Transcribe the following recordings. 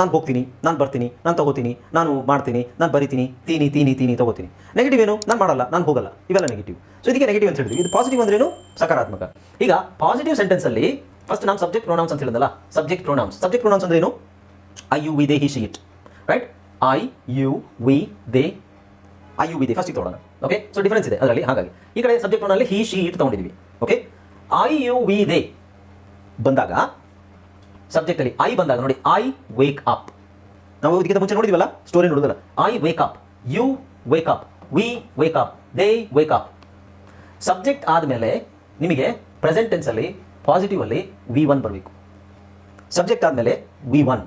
ನಾನು ಹೋಗ್ತೀನಿ, ನಾನು ಬರ್ತೀನಿ, ನಾನು ತಗೋತೀನಿ, ನಾನು ಮಾಡ್ತೀನಿ, ನಾನು ಬರಿತೀನಿ, ತೀನಿ ತಗೋತೀನಿ. ನೆಗೆಟಿವ್ ಏನು? ನಾನು ಮಾಡಲ್ಲ, ನಾನು ಹೋಗಲ್ಲ, ಇವೆಲ್ಲ ನೆಗೆಟಿವ್. ಸೊ ಇದಕ್ಕೆ ನೆಗೆಟಿವ್ ಅಂತ ಹೇಳಿದ್ವಿ. ಇದು ಪಾಸಿಟಿವ್ ಅಂದ್ರೇನು? ಸಕಾರಾತ್ಮಕ. ಈಗ ಪಾಸಿಟಿವ್ ಸೆಂಟೆನ್ಸಲ್ಲಿ ಫಸ್ಟ್ ನಾನು ಸಬ್ಜೆಕ್ಟ್ ಪ್ರೊನೌನ್ಸ್ ಅಂತ ಹೇಳಿದಲ್ಲ, ಸಬ್ಜೆಕ್ಟ್ ಪ್ರೊನೌನ್ಸ್ ಅಂದ್ರೆ ಏನು? I you we they he she it, right? I you we they ಫಸ್ಟಿಗೆ ತಗೊಳ್ಳೋಣ. ಓಕೆ, ಸೊ ಡಿಫರೆನ್ಸ್ ಇದೆ ಅದರಲ್ಲಿ. ಹಾಗಾಗಿ ಈ ಕಡೆ ಸಬ್ಜೆಕ್ಟ್ ಪ್ರೊನೌನ್ನಲ್ಲಿ ಹಿ ಶಿ ಇಟ್ ತಗೊಂಡಿದ್ವಿ. Okay, I you we they ಬಂದಾಗ ಸಬ್ಜೆಕ್ಟ್ ಅಲ್ಲಿ ಐ ಬಂದಾಗ ನೋಡಿ, ಐ ವೇಕ್ ಅಪ್. ನಾವು ಇದಕ್ಕಿಂತ ಮುಂಚೆ ನೋಡಿದ್ವಲ್ಲ, ಸ್ಟೋರಿ ನೋಡಿದ್ವಲ್ಲ, I wake up, you wake up, we wake up, they wake up. Subject ಆದಮೇಲೆ ನಿಮಗೆ ಪ್ರೆಸೆಂಟ್ ಟೆನ್ಸ್ ಅಲ್ಲಿ ಪಾಸಿಟಿವ್ ಅಲ್ಲಿ V1 ಬರಬೇಕು. ಸಬ್ಜೆಕ್ಟ್ ಆದಮೇಲೆ V1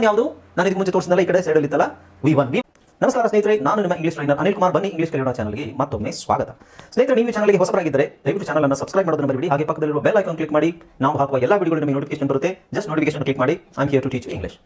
ಯಾವುದು? ನಾನು ಇದಕ್ಕೆ ಮುಂಚೆ ತೋರಿಸಿದ್ನಲ್ಲ, ಈ ಕಡೆ ಸೈಡಲ್ಲಿ ಇತ್ತಲ್ಲ, V1. ನಮಸ್ಕಾರ ಸ್ನೇಹಿತರೆ, ನಾನು ನಿಮ್ಮ ಇಂಗ್ಲಿಷ್ ಟ್ರೈನರ್ ಅನಿಲ್ ಕುಮಾರ್. ಬನ್ನಿ ಇಂಗ್ಲಿಷ್ ಕಲಿಯೋಣ ಚಾನಲ್ಗೆ ಮತ್ತೊಮ್ಮೆ ಸ್ವಾಗತ. ಸ್ನೇಹಿತರೆ, ನೀವು ಚಾನಲ್ಗೆ ಹೊಸಬರಾಗಿದ್ದರೆ ದಯವಿಟ್ಟು ಚಾನಲ್ ಅನ್ನು ಸಬ್ಸ್ಕ್ರೈಬ್ ಮಾಡೋದನ್ನು ಮರಿಬೇಡಿ. ಹಾಗೆ ಪಕ್ಕದಲ್ಲಿರುವ ಬೆಲ್ ಐಕಾನ್ ಕ್ಲಿಕ್ ಮಾಡಿ. ನಾವು ಹಾಕುವ ಎಲ್ಲ ವಿಡಿಯೋಗಳು ನಿಮಗೆ ನೋಟಿಫಿಕೇಶನ್ ಬರುತ್ತೆ. ಜಸ್ಟ್ ನೋಟಿಫಿಕೇಶನ್ ಕ್ಲಿಕ್ ಮಾಡಿ. I am here to teach English.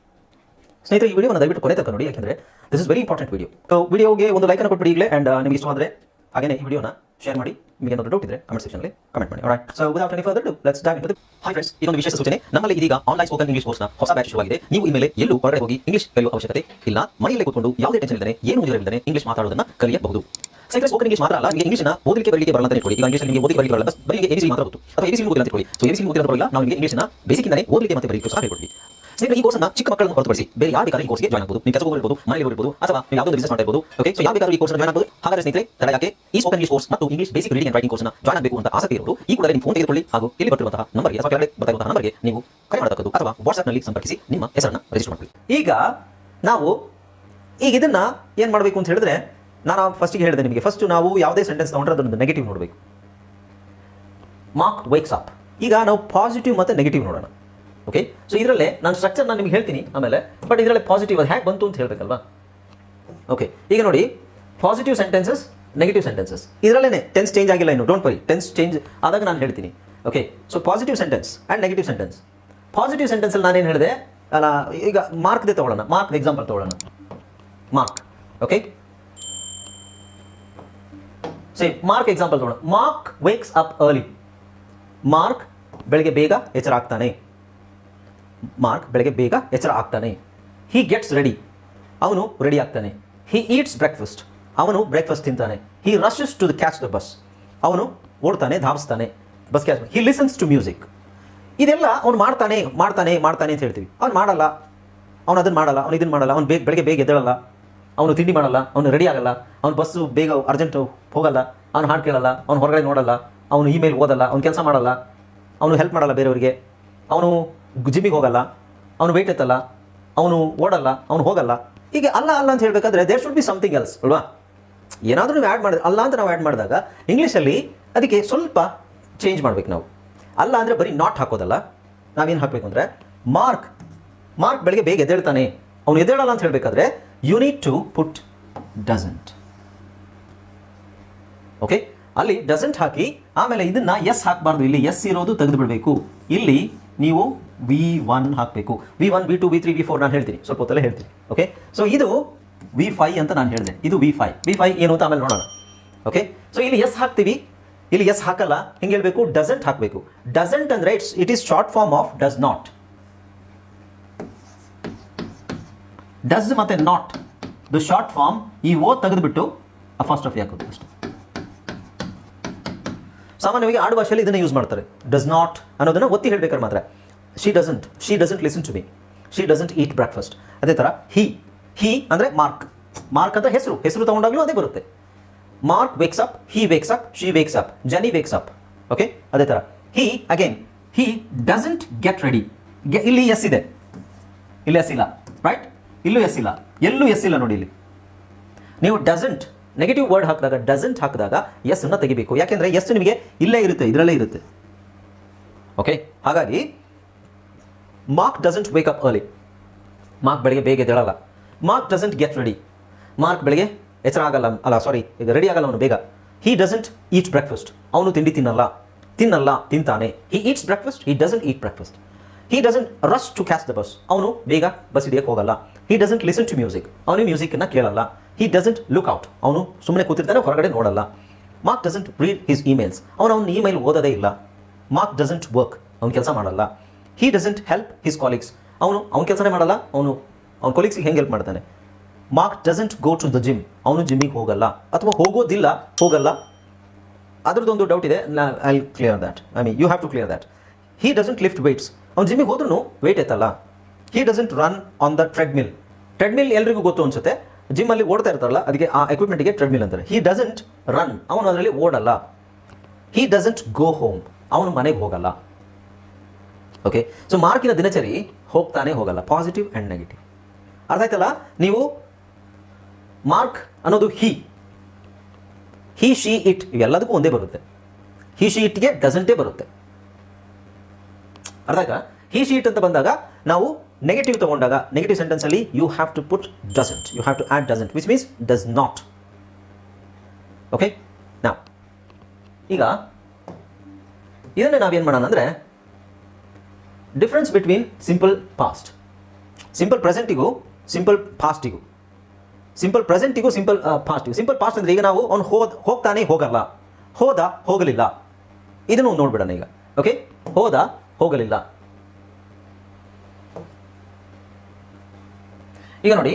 ಸ್ನೇಹಿತರೆ, ಈ ವಿಡಿಯೋವನ್ನು ದಯವಿಟ್ಟು ಕೊನೆ ತನಕ ನೋಡಿ, ಯಾಕೆಂದರೆ ದಿಸ್ ಇಸ್ ವೆರಿ ಇಂಪಾರ್ಟೆಂಟ್ ವಿಡಿಯೋ. ಸೊ ವಿಡಿಯೋಗೆ ಒಂದು ಲೈಕ್ ಅನ್ನು ಕೊಟ್ಬಿಡಿ ಈಗಲೇ. ಅಂಡ್ ನಿಮಗೆ ಇಷ್ಟವಾದರೆ ಹಾಗೆ ಈ ವಿಡಿಯೋನ ಶೇರ್ ಮಾಡಿ. ನಿಮಗೆ ಏನಾದರೂ ಡೌಟ್ ಇದ್ದರೆ ಕಮೆಂಟ್ ಸೆಕ್ಷನ್ನಲ್ಲಿ ಕಮೆಂಟ್ ಮಾಡಿ. All right, so without any further do let's dive into the. Hi friends, ಇದೊಂದು ವಿಶೇಷ ಸೂಚನೆ. ನಮ್ಮಲ್ಲಿ ಇದೀಗ ಆನ್ಲೈನ್ ಸ್ಪೋಕನ್ ಇಂಗ್ಲಿಷ್ ಕೋರ್ಸ್ನ ಹೊಸ ಬ್ಯಾಚ್ ಶುರುವಾಗಿದೆ. ನೀವು ಇನ್ಮೇಲೆ ಎಲ್ಲೂ ಹೊರಗಡೆ ಹೋಗಿ ಇಂಗ್ಲಿಷ್ ಕಲಿಯುವ ಅವಶ್ಯಕತೆ ಇಲ್ಲ. ಮನೆಯಲ್ಲೇ ಕೂತ್ಕೊಂಡು ಯಾವುದೇ ಟೆನ್ಷನ್ ಇಲ್ಲದೆ, ಏನು ಮುಜುಗರವಿಲ್ಲದೆ ಇಂಗ್ಲಿಷ್ ಮಾತಾಡೋದನ್ನ ಕಲಿಯಬಹುದು. ಸ್ನೇಹಿತರೆ, ಸ್ಪೋಕನ್ ಇಂಗ್ಲಿಷ್ ಮಾತ್ರ ಅಲ್ಲ, ನಿಮಗೆ ಇಂಗ್ಲಿಷ್ನ ಓದಲಿಕ್ಕೆ ಬರಲಿಕ್ಕೆ ಬರಲ್ಲ ಅಂತ ಇಟ್ಕೊಳ್ಳಿ. ಈಗ ಇಂಗ್ಲಿಷ್ ನಿಮಗೆ ಓದಲಿಕ್ಕೆ ಬರಲ್ಲ, ಬರೀ ABC ಮಾತ್ರ ಗೊತ್ತು, ಅಥವಾ ABC ಓದಿಲ್ಲ ಅಂತ ಇಟ್ಕೊಳ್ಳಿ. ಸೊ ABC ಓದಿಲ್ಲ ಅಂತ ಬರಲ್ಲ, ನಾವು ನಿಮಗೆ ಇಂಗ್ಲಿಷ್ನ ಬೇಸಿಕ್ ಇಂದಾನೆ ಓದಲಿಕ್ಕೆ ಮತ್ತೆ ಬರೀಲಿಕ್ಕೆ ಸಹ ಹೇಳ್ಕೊಡ್ತೀವಿ. ಸ್ನೇಹಿತರೆ, ಈ ಕೋರ್ಸ್ನ ಚಿಕ್ಕ ಮಕ್ಕಳನ್ನು ಹೊರತುಪಡಿಸಿ ಬೇರೆ ಯಾರು ಬೇಕಾದ್ರೂ ಈ ಕೋರ್ಸ್ಗೆ ಜಾಯ್ನ್ ಆಗಬಹುದು. ನೀವು ಕೆಲಸ ಹೋಗಿರಬಹುದು, ಮನೆಯಲ್ಲಿ ಹೋಗಿರಬಹುದು, ಅಥವಾ ನೀವು ಯಾವುದೋ ಬಿಸಿನೆಸ್ ಮಾಡ್ತಾ ಇರಬಹುದು. ಓಕೆ, ಸೊ ಯಾವ ಬೇಕಾದ್ರೂ ಈ ಕೋರ್ಸ್ನ ಜಾಯ್ನ್ ಆಗಬಹುದು. ಹಾಗಾದ್ರೆ ಸ್ನೇಹಿತರೆ, ತಡ ಯಾಕೆ? ಈ ಸ್ಪೋಕನ್ ಇಂಗ್ಲಿಷ್ ಕೋರ್ಸ್ ಮತ್ತು English basic reading and writing ಕೋರ್ಸ್ನ ಜಾಯ್ನ್ ಆಗಬೇಕು ಅಂತ ಆಸಕ್ತಿ ಇರೋದು ಈ ಕೂಡಲೇ ನಿಮ್ಮ ಫೋನ್ ತೆಗೆದುಕೊಳ್ಳಿ, ಹಾಗೂ ಇಲ್ಲಿ ಬರುವಂತಹ ನಂಬರ್ಗೆ ಅಥವಾ ಕೆಳಗಡೆ ಬರುವಂತಹ ನಂಬರ್ಗೆ ನೀವು ಕರೆ ಮಾಡತಕ್ಕದ್ದು, ಅಥವಾ ವಾಟ್ಸ್ಆಪ್ ನಲ್ಲಿ ಸಂಪರ್ಕಿಸಿ ನಿಮ್ಮ ಹೆಸರನ್ನು ರಿಜಿಸ್ಟರ್ ಮಾಡಿ. ಈಗ ನಾವು ಇದನ್ನ ಏನು ಮಾಡಬೇಕು ಅಂತ ಹೇಳಿದ್ರೆ, ನಾನು ಫಸ್ಟಿಗೆ ಹೇಳಿದೆ ನಿಮಗೆ, ಫಸ್ಟ್ ನಾವು ಯಾವುದೇ ಸೆಂಟೆನ್ಸ್ ತಗೊಂಡ್ರೆ ಅದೊಂದು ನೆಗೆಟಿವ್ ನೋಡಬೇಕು. Mark wakes up. ಈಗ ನಾವು ಪಾಸಿಟಿವ್ ಮತ್ತು ನೆಗೆಟಿವ್ ನೋಡೋಣ. ಓಕೆ, ಸೊ ಇದರಲ್ಲೇ ನಾನು ಸ್ಟ್ರಕ್ಚರ್ ನಾನು ನಿಮಗೆ ಹೇಳ್ತೀನಿ ಆಮೇಲೆ, ಬಟ್ ಇದರಲ್ಲಿ ಪಾಸಿಟಿವ್ ಅದು ಹೇಗೆ ಬಂತು ಅಂತ ಹೇಳಬೇಕಲ್ವಾ. ಓಕೆ, ಈಗ ನೋಡಿ, ಪಾಸಿಟಿವ್ ಸೆಂಟೆನ್ಸಸ್, ನೆಗೆಟಿವ್ ಸೆಂಟೆನ್ಸಸ್, ಇದರಲ್ಲೇ ಟೆನ್ಸ್ ಚೇಂಜ್ ಆಗಿಲ್ಲ ಇನ್ನು. ಡೋಂಟ್ ವರಿ, ಟೆನ್ಸ್ ಚೇಂಜ್ ಆದಾಗ ನಾನು ಹೇಳ್ತೀನಿ. Okay, so positive sentence and negative sentence. Positive ಸೆಂಟೆನ್ಸಲ್ಲಿ ನಾನೇನು ಹೇಳಿದೆ ಅಲ್ಲ, ಈಗ ಮಾರ್ಕ್ದೇ ತೊಗೊಳ್ಳೋಣ. ಮಾರ್ಕ್ ಎಕ್ಸಾಂಪಲ್ ತೊಗೊಳ್ಳೋಣ. Mark, okay, same Mark example ತೊಗೊಳ್ಳೋಣ. Mark wakes up early. Mark ಬೆಳಗ್ಗೆ ಬೇಗ ಎಚ್ಚರ ಆಗ್ತಾನೆ. ಮಾರ್ಕ್ ಬೆಳಗ್ಗೆ ಬೇಗ ಎಚ್ಚರ ಆಗ್ತಾನೆ. He gets ready. ಅವನು ರೆಡಿ ಆಗ್ತಾನೆ. He eats breakfast. ಅವನು ಬ್ರೇಕ್ಫಾಸ್ಟ್ ತಿಂತಾನೆ. ಹಿ rushes to the catch the bus. ಅವನು ಓಡ್ತಾನೆ, ಧಾವಿಸ್ತಾನೆ, bus catch. He listens to music. ಇದೆಲ್ಲ ಅವನು ಮಾಡ್ತಾನೆ ಅಂತ ಹೇಳ್ತೀವಿ. ಅವ್ನು ಮಾಡಲ್ಲ, ಅವನು ಅದನ್ನು ಮಾಡಲ್ಲ, ಅವನು ಇದನ್ನು ಮಾಡಲ್ಲ, ಅವನು ಬೆಳಗ್ಗೆ ಬೇಗ ಎದ್ದೇಳಲ್ಲ, ಅವನು ತಿಂಡಿ ಮಾಡಲ್ಲ, ಅವನು ರೆಡಿ ಆಗಲ್ಲ, ಅವನು ಬಸ್ಸು ಬೇಗ ಅರ್ಜೆಂಟು ಹೋಗಲ್ಲ, ಅವನು ಹಾಡು ಕೇಳಲ್ಲ, ಅವನು ಹೊರಗಡೆ ನೋಡಲ್ಲ, ಅವನು ಇಮೇಲ್ ಓದಲ್ಲ, ಅವನು ಕೆಲಸ ಮಾಡಲ್ಲ, ಅವನು ಹೆಲ್ಪ್ ಮಾಡಲ್ಲ ಬೇರೆಯವರಿಗೆ, ಅವನು ಜಿಮ್ಮಿಗೆ ಹೋಗಲ್ಲ, ಅವನು ವೆಯ್ಟ್ ಎತ್ತಲ್ಲ, ಅವನು ಓಡಲ್ಲ, ಅವನು ಹೋಗಲ್ಲ. ಹೀಗೆ ಅಲ್ಲ ಅಂತ ಹೇಳಬೇಕಾದ್ರೆ there should be something else ಅಲ್ವಾ. ಏನಾದರೂ ನೀವು ಆ್ಯಡ್ ಮಾಡಿದ್ರೆ, ಅಲ್ಲ ಅಂತ ನಾವು ಆ್ಯಡ್ ಮಾಡಿದಾಗ ಇಂಗ್ಲೀಷಲ್ಲಿ ಅದಕ್ಕೆ ಸ್ವಲ್ಪ ಚೇಂಜ್ ಮಾಡ್ಬೇಕು ನಾವು. ಅಲ್ಲ ಅಂದರೆ ಬರೀ ನಾಟ್ ಹಾಕೋದಲ್ಲ, ನಾವೇನು ಹಾಕಬೇಕು ಅಂದರೆ ಮಾರ್ಕ್ ಬೆಳಗ್ಗೆ ಬೇಗ ಎದ್ದೇಳ್ತಾನೆ, ಅವನು ಎದ್ದೇಳಲ್ಲ ಅಂತ ಹೇಳಬೇಕಾದ್ರೆ you need to put doesn't. Okay, ಅಲ್ಲಿ ಡಸಂಟ್ ಹಾಕಿ ಆಮೇಲೆ ಇದನ್ನ ಎಸ್ ಹಾಕಬಾರ್ದು. ಇಲ್ಲಿ ಎಸ್ ಇರೋದು ತೆಗೆದು ಬಿಡಬೇಕು. ಇಲ್ಲಿ ನೀವು V1 ಹಾಕಬೇಕು. V1, V2, V3, V4 ನಾನು ಹೇಳ್ತೀನಿ, ಸ್ವಲ್ಪ ಹೊತ್ತಲ್ಲೇ ಹೇಳ್ತೀನಿ. ಓಕೆ, ಸೊ ಇದು V5 ಅಂತ ನಾನು ಹೇಳಿದೆ. ಇದು V5 ಏನು ಅಂತ ಆಮೇಲೆ ನೋಡೋಣ. ಓಕೆ, ಸೊ ಇಲ್ಲಿ ಎಸ್ ಹಾಕ್ತೀವಿ, ಇಲ್ಲಿ ಎಸ್ ಹಾಕಲ್ಲ. ಹಿಂಗೆ ಹೇಳಬೇಕು, ಡಸಂಟ್ ಹಾಕಬೇಕು. ಡಸಂಟ್ ಅಂದರೆ it is short form of does not. Does ಮತ್ತೆ ನಾಟ್ ದ ಶಾರ್ಟ್ ಫಾರ್ಮ್. ಈ ಓ ತೆಗೆದುಬಿಟ್ಟು ಫಸ್ಟ್ ಆಫ್ ಹಾಕೋದು ಅಷ್ಟೇ. ಸಾಮಾನ್ಯವಾಗಿ ಆಡು ಭಾಷೆಯಲ್ಲಿ ಇದನ್ನು ಯೂಸ್ ಮಾಡ್ತಾರೆ. ಡಸ್ ನಾಟ್ ಅನ್ನೋದನ್ನು ಒತ್ತಿ ಹೇಳ್ಬೇಕಾದ್ರೆ ಮಾತ್ರ. She doesn't listen to me. She doesn't eat breakfast. ಅದೇ ಥರ ಹಿ ಅಂದರೆ ಮಾರ್ಕ್ ಅಂತ ಹೆಸರು ತಗೊಂಡಾಗಲೂ ಅದೇ ಬರುತ್ತೆ. Mark wakes up, he wakes up, she wakes up, Jenny wakes up. Okay, ಅದೇ ಥರ ಹಿ ಡಸಂಟ್ ಗೆಟ್ ರೆಡಿ. ಇಲ್ಲಿ ಎಸ್ ಇದೆ, ಇಲ್ಲಿ ಎಸ್ ಇಲ್ಲ, ರೈಟ್? ಇಲ್ಲೂ ಎಸ್ ಇಲ್ಲ, ಎಲ್ಲೂ ಎಸ್ ಇಲ್ಲ ನೋಡಿ. ಇಲ್ಲಿ ನೀವು ಡಸಂಟ್ ನೆಗೆಟಿವ್ ವರ್ಡ್ ಹಾಕಿದಾಗ, ಡಸಂಟ್ ಹಾಕಿದಾಗ ಎಸ್ ಅನ್ನು ತೆಗಿಬೇಕು. ಯಾಕೆಂದರೆ ಎಸ್ ನಿಮಗೆ ಇಲ್ಲೇ ಇರುತ್ತೆ, ಇದರಲ್ಲೇ ಇರುತ್ತೆ. ಓಕೆ, ಹಾಗಾಗಿ Mark doesn't wake up early. Mark ಬೆಳಗ್ಗೆ ಬೇಗ ಎದ್ದೇಳಲ್ಲ. Mark doesn't get ready. Mark ಬೆಳಗ್ಗೆ ಎಚ್ಚರ ಆಗಲ್ಲ, ಈಗ ರೆಡಿ ಆಗಲ್ಲ ಅವನು ಬೇಗ. He doesn't eat breakfast. ಅವನು ತಿಂಡಿ ತಿಂತಾನೆ. He eats breakfast, he doesn't eat breakfast. He doesn't rush to catch the bus. ಅವನು ಬೇಗ ಬಸ್ ಹಿಡಿಯಕ್ಕೆ ಹೋಗಲ್ಲ. He doesn't listen to music. ಅವನು ಮ್ಯೂಸಿಕ್ನ ಕೇಳಲ್ಲ. He doesn't look out. ಅವನು ಸುಮ್ಮನೆ ಕೂತಿರ್ತಾನೆ, ಹೊರಗಡೆ ನೋಡಲ್ಲ. Mark doesn't read his emails. ಅವನು ಇಮೇಲ್ ಓದೋದೇ ಇಲ್ಲ. Mark doesn't work. ಅವನು ಕೆಲಸ ಮಾಡಲ್ಲ. He doesn't help his colleagues. ಅವನು ಕೆಲಸನೇ ಮಾಡಲ್ಲ, ಅವನು ಅವ್ನ ಕೊಲೀಗ್ಸಿಗೆ ಹೆಂಗೆ ಹೆಲ್ಪ್ ಮಾಡ್ತಾನೆ. Mark doesn't go to the gym, ಅವನು ಜಿಮ್ಮಿಗೆ ಹೋಗಲ್ಲ ಅಥವಾ ಹೋಗೋದಿಲ್ಲ, ಹೋಗಲ್ಲ. ಅದ್ರದ್ದೊಂದು ಡೌಟ್ ಇದೆ, I clear that. I mean you have to clear that. He doesn't lift weights, ಅವ್ನು ಜಿಮ್ಮಿಗೆ ಹೋದ್ರೂ ವೆಯ್ಟ್ ಎತ್ತಲ್ಲ. He doesn't run on the treadmill. Treadmill ಎಲ್ರಿಗೂ ಗೊತ್ತು ಅನ್ಸುತ್ತೆ, ಜಿಮ್ಮಲ್ಲಿ ಓಡ್ತಾ ಇರ್ತಾರಲ್ಲ ಅದಕ್ಕೆ ಆ ಎಕ್ವಿಪ್ಮೆಂಟ್ಗೆ ಟ್ರೆಡ್ಮಿಲ್ ಅಂತಾರೆ. ಹಿ ಡಸಂಟ್ ರನ್, ಅವನು ಅದರಲ್ಲಿ ಓಡಲ್ಲ. ಹಿ ಡಸಂಟ್ ಗೋ ಹೋಮ್, ಅವನು ಮನೆಗೆ ಹೋಗಲ್ಲ. ಓಕೆ, ಸೊ ಮಾರ್ಕಿನ ದಿನಚರಿ ಹೋಗ್ತಾನೆ ಹೋಗಲ್ಲ, ಪಾಸಿಟಿವ್ ಆ್ಯಂಡ್ ನೆಗೆಟಿವ್. ಅರ್ಥ ಆಯ್ತಲ್ಲ? ನೀವು ಮಾರ್ಕ್ ಅನ್ನೋದು ಹಿ ಶಿ ಇಟ್ ಇವೆಲ್ಲದಕ್ಕೂ ಒಂದೇ ಬರುತ್ತೆ. ಹಿ ಶಿ ಇಟ್ಗೆ ಡಸಂಟೇ ಬರುತ್ತೆ. ಅರ್ಥ ಆಯ್ತಾ? ಹಿ ಶಿ ಇಟ್ ಅಂತ ಬಂದಾಗ ನಾವು ನೆಗೆಟಿವ್ ತಗೊಂಡಾಗ ನೆಗೆಟಿವ್ ಸೆಂಟೆನ್ಸಲ್ಲಿ you have to put doesn't, you have to add doesn't, which means does not. Okay, ನಾವು ಈಗ ಇದನ್ನೇ ನಾವೇನು ಮಾಡೋಣ ಅಂದರೆ difference between simple past, simple ಪ್ರೆಸೆಂಟಿಗೂ ಸಿಂಪಲ್ ಪಾಸ್ಟಿಗೂ, ಸಿಂಪಲ್ ಪ್ರೆಸೆಂಟಿಗೂ ಸಿಂಪಲ್ ಪಾಸ್ಟಿಗೂ. ಸಿಂಪಲ್ ಪಾಸ್ಟ್ ಅಂದರೆ ಈಗ ನಾವು ಅವ್ನು ಹೋಗ್ತಾನೆ ಹೋಗಲ್ಲ, ಹೋದ ಹೋಗಲಿಲ್ಲ, ಇದನ್ನು ನೋಡ್ಬಿಡೋಣ ಈಗ. ಓಕೆ, ಹೋದ ಹೋಗಲಿಲ್ಲ. ಈಗ ನೋಡಿ,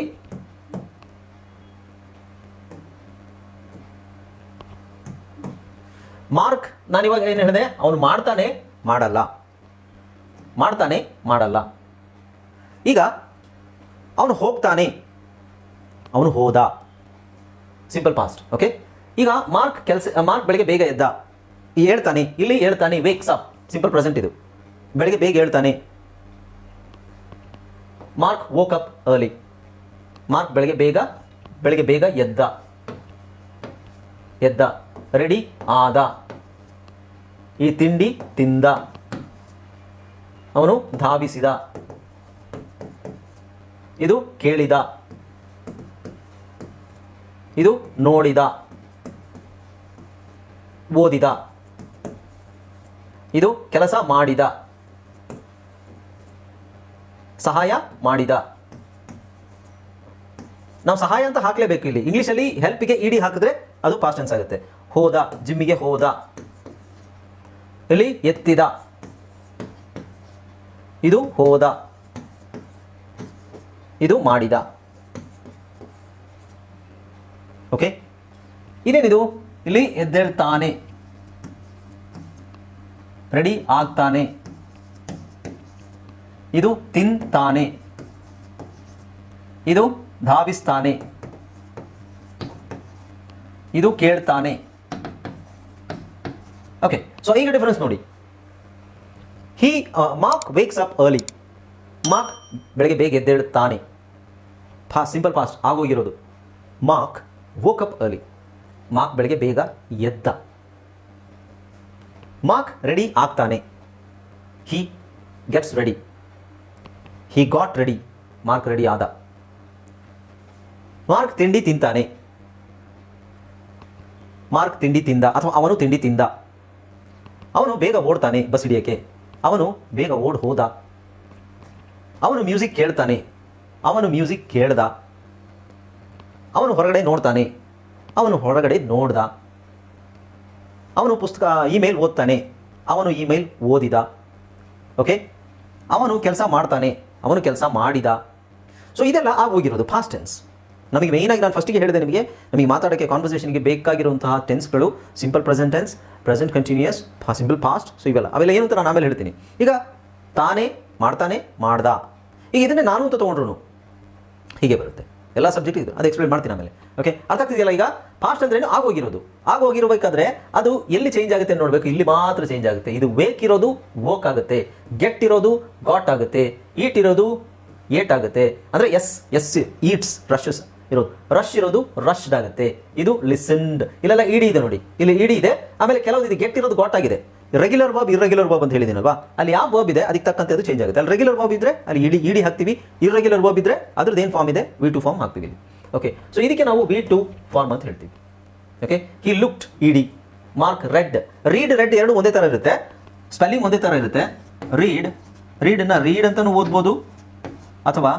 ಮಾರ್ಕ್ ನಾನಿವಾಗ ಏನು ಹೇಳಿದೆ, ಅವನು ಮಾಡ್ತಾನೆ ಮಾಡಲ್ಲ, ಮಾಡ್ತಾನೆ ಮಾಡಲ್ಲ. ಈಗ ಅವನು ಹೋಗ್ತಾನೆ, ಅವನು ಹೋದ, ಸಿಂಪಲ್ ಪಾಸ್ಟ್. ಓಕೆ, ಈಗ ಮಾರ್ಕ್ ಬೆಳಗ್ಗೆ ಬೇಗ ಎದ್ದ, ಹೇಳ್ತಾನೆ, ಇಲ್ಲಿ ಹೇಳ್ತಾನೆ, ವೇಕ್ಸ್ ಅಪ್, ಸಿಂಪಲ್ ಪ್ರೆಸೆಂಟ್ ಇದು, ಬೆಳಗ್ಗೆ ಬೇಗ ಹೇಳ್ತಾನೆ. Mark woke up early, Mark ಬೆಳಗ್ಗೆ ಬೇಗ ಎದ್ದ, ರೆಡಿ ಆದ, ಈ ತಿಂಡಿ ತಿಂದ, ಅವನು ಧಾವಿಸಿದ, ಇದು ಕೇಳಿದ, ಇದು ನೋಡಿದ, ಓದಿದ, ಇದು ಕೆಲಸ ಮಾಡಿದ, ಸಹಾಯ ಮಾಡಿದ. ನಾವು ಸಹಾಯ ಅಂತ ಹಾಕಲೇಬೇಕು. ಇಲ್ಲಿ ಇಂಗ್ಲೀಷಲ್ಲಿ ಹೆಲ್ಪಿಗೆ ಇಡಿ ಹಾಕಿದ್ರೆ ಅದು ಪಾಸ್ಟ್ ಟೆನ್ಸ್ ಆಗುತ್ತೆ. ಹೋದ, ಜಿಮ್ಮಿಗೆ ಹೋದ. ಇಲ್ಲಿ ಎತ್ತಿದ, ಇದು ಹೋದ, ಇದು ಮಾಡಿದ. ಓಕೆ, ಇದೇನಿದು? ಇಲ್ಲಿ ಎದ್ದೇಳ್ತಾನೆ, ರೆಡಿ ಆಗ್ತಾನೆ, ಇದು ತಿಂತಾನೆ, ಇದು ಧಾವಿಸ್ತಾನೆ, ಇದು ಕೇಳ್ತಾನೆ. ಓಕೆ, ಸೊ ಈಗ ಡಿಫರೆನ್ಸ್ ನೋಡಿ. Mark wakes up early, Mark ಬೆಳಗ್ಗೆ ಬೇಗ ಎದ್ದೇಳುತ್ತಾನೆ, ಸಿಂಪಲ್ ಪಾಸ್ಟ್ ಆಗೋಗಿರೋದು. Mark woke up early, Mark ಬೆಳಗ್ಗೆ ಬೇಗ ಎದ್ದ. ಮಾರ್ಕ್ ರೆಡಿ ಆಗ್ತಾನೆ, he gets ready, he got ready, Mark ready ಆದ. ಮಾರ್ಕ್ ತಿಂಡಿ ತಿಂತಾನೆ, ಮಾರ್ಕ್ ತಿಂಡಿ ತಿಂದ ಅಥವಾ ಅವನು ತಿಂಡಿ ತಿಂದ. ಅವನು ಬೇಗ ಓಡ್ತಾನೆ ಬಸ್ ಹಿಡಿಯೋಕ್ಕೆ, ಅವನು ಬೇಗ ಓಡ್ ಹೋದ. ಅವನು ಮ್ಯೂಸಿಕ್ ಕೇಳ್ತಾನೆ, ಅವನು ಮ್ಯೂಸಿಕ್ ಕೇಳ್ದ. ಅವನು ಹೊರಗಡೆ ನೋಡ್ತಾನೆ, ಅವನು ಹೊರಗಡೆ ನೋಡ್ದ. ಅವನು ಇಮೇಲ್ ಓದ್ತಾನೆ, ಅವನು ಇಮೇಲ್ ಓದಿದ. ಓಕೆ, ಅವನು ಕೆಲಸ ಮಾಡ್ತಾನೆ, ಅವನು ಕೆಲಸ ಮಾಡಿದ. ಸೊ ಇದೆಲ್ಲ ಆಗೋಗಿರೋದು ಪಾಸ್ಟ್ ಟೆನ್ಸ್. ನಮಗೆ ಮೇಯ್ನಾಗಿ ನಾನು ಫಸ್ಟಿಗೆ ಹೇಳಿದೆ ನಿಮಗೆ, ನಮಗೆ ಮಾತಾಡೋಕ್ಕೆ ಕಾನ್ವರ್ಸೇಷನ್ಗೆ ಬೇಕಾಗಿರುವಂತಹ ಟೆನ್ಸ್ಗಳು simple present tense, present continuous, simple past. So ಅವೆಲ್ಲ ಏನು ಅಂತ ನಾನು ಆಮೇಲೆ ಹೇಳ್ತೀನಿ. ಈಗ ತಾನೇ ಮಾಡ್ತಾನೆ ಮಾಡ್ದ, ಈಗ ಇದನ್ನೇ ನಾನು ಅಂತ ತೊಗೊಂಡ್ರು ಹೀಗೆ ಬರುತ್ತೆ. ಎಲ್ಲ ಸಬ್ಜೆಕ್ಟ್ ಇದು, ಅದು ಎಕ್ಸ್ಪ್ಲೇನ್ ಮಾಡ್ತೀನಿ ಆಮೇಲೆ. ಓಕೆ, ಅರ್ಥ ಆಗ್ತಿದೆಯಲ್ಲ? ಈಗ ಪಾಸ್ಟ್ ಅಂದ್ರೇನು? ಆಗೋಗಿರಬೇಕಾದ್ರೆ ಅದು ಎಲ್ಲಿ ಚೇಂಜ್ ಆಗುತ್ತೆ ನೋಡಬೇಕು. ಇಲ್ಲಿ ಮಾತ್ರ ಚೇಂಜ್ ಆಗುತ್ತೆ. ಇದು ವೇಕ್ ಇರೋದು ವೋಕ್ ಆಗುತ್ತೆ, ಗೆಟ್ ಇರೋದು ಗಾಟ್ ಆಗುತ್ತೆ, ಈಟ್ ಇರೋದು ಏಟ್ ಆಗುತ್ತೆ. ಅಂದರೆ ಎಸ್ ಈಟ್ಸ್, ರಶಸ್ ಇರೋದು, ರಶ್ ಇರೋದು ರಶ್ಡ್ ಆಗುತ್ತೆ. ಇದು ಲಿಸನ್ಡ್. ಇಲ್ಲೆಲ್ಲ ಇಡಿ ಇದೆ ನೋಡಿ, ಇಲ್ಲಿ ಇಡಿ ಇದೆ. ಆಮೇಲೆ ಕೆಲವೊಂದು ಇದು ಗೆಟ್ ಇರೋದು ಗಾಟ್ ಆಗಿದೆ. ರೆಗ್ಯುಲರ್ ವರ್ಬ್ ಇರ್ರೆಗ್ಯುಲರ್ ವರ್ಬ್ ಅಂತ ಹೇಳಿದ್ದೀನಲ್ವಾ, ಅಲ್ಲಿ ಯಾವ ವರ್ಬ್ ಇದೆ ಅದಕ್ಕೆ ತಕ್ಕಂತೆ ಅದು ಚೇಂಜ್ ಆಗುತ್ತೆ. ಅಲ್ಲಿ ರೆಗ್ಯುಲರ್ ವರ್ಬ್ ಇದ್ರೆ ಅಲ್ಲಿ ಇಡಿ ಹಾಕ್ತೀವಿ, ಇರ್ರೆಗ್ಯುಲರ್ ವರ್ಬ್ ಇದ್ರೆ ಅದ್ರದ್ದು ಏನು ಫಾರ್ಮ್ ಇದೆ V2 ಫಾರ್ಮ್ ಹಾಕ್ತೀವಿ. ಓಕೆ, ಸೊ ಇದಕ್ಕೆ ನಾವು V2 ಫಾರ್ಮ್ ಅಂತ ಹೇಳ್ತೀವಿ. ಓಕೆ, ಹಿ ಲುಕ್ಡ್ ಇಡಿ. ಮಾರ್ಕ್ ರೆಡ್, ರೆಡ್ ಎರಡು ಒಂದೇ ಥರ ಇರುತ್ತೆ, ಸ್ಪೆಲ್ಲಿಂಗ್ ಒಂದೇ ಥರ ಇರುತ್ತೆ. ರೀಡನ್ನು ರೀಡ್ ಅಂತಲೂ ಓದ್ಬೋದು ಅಥವಾ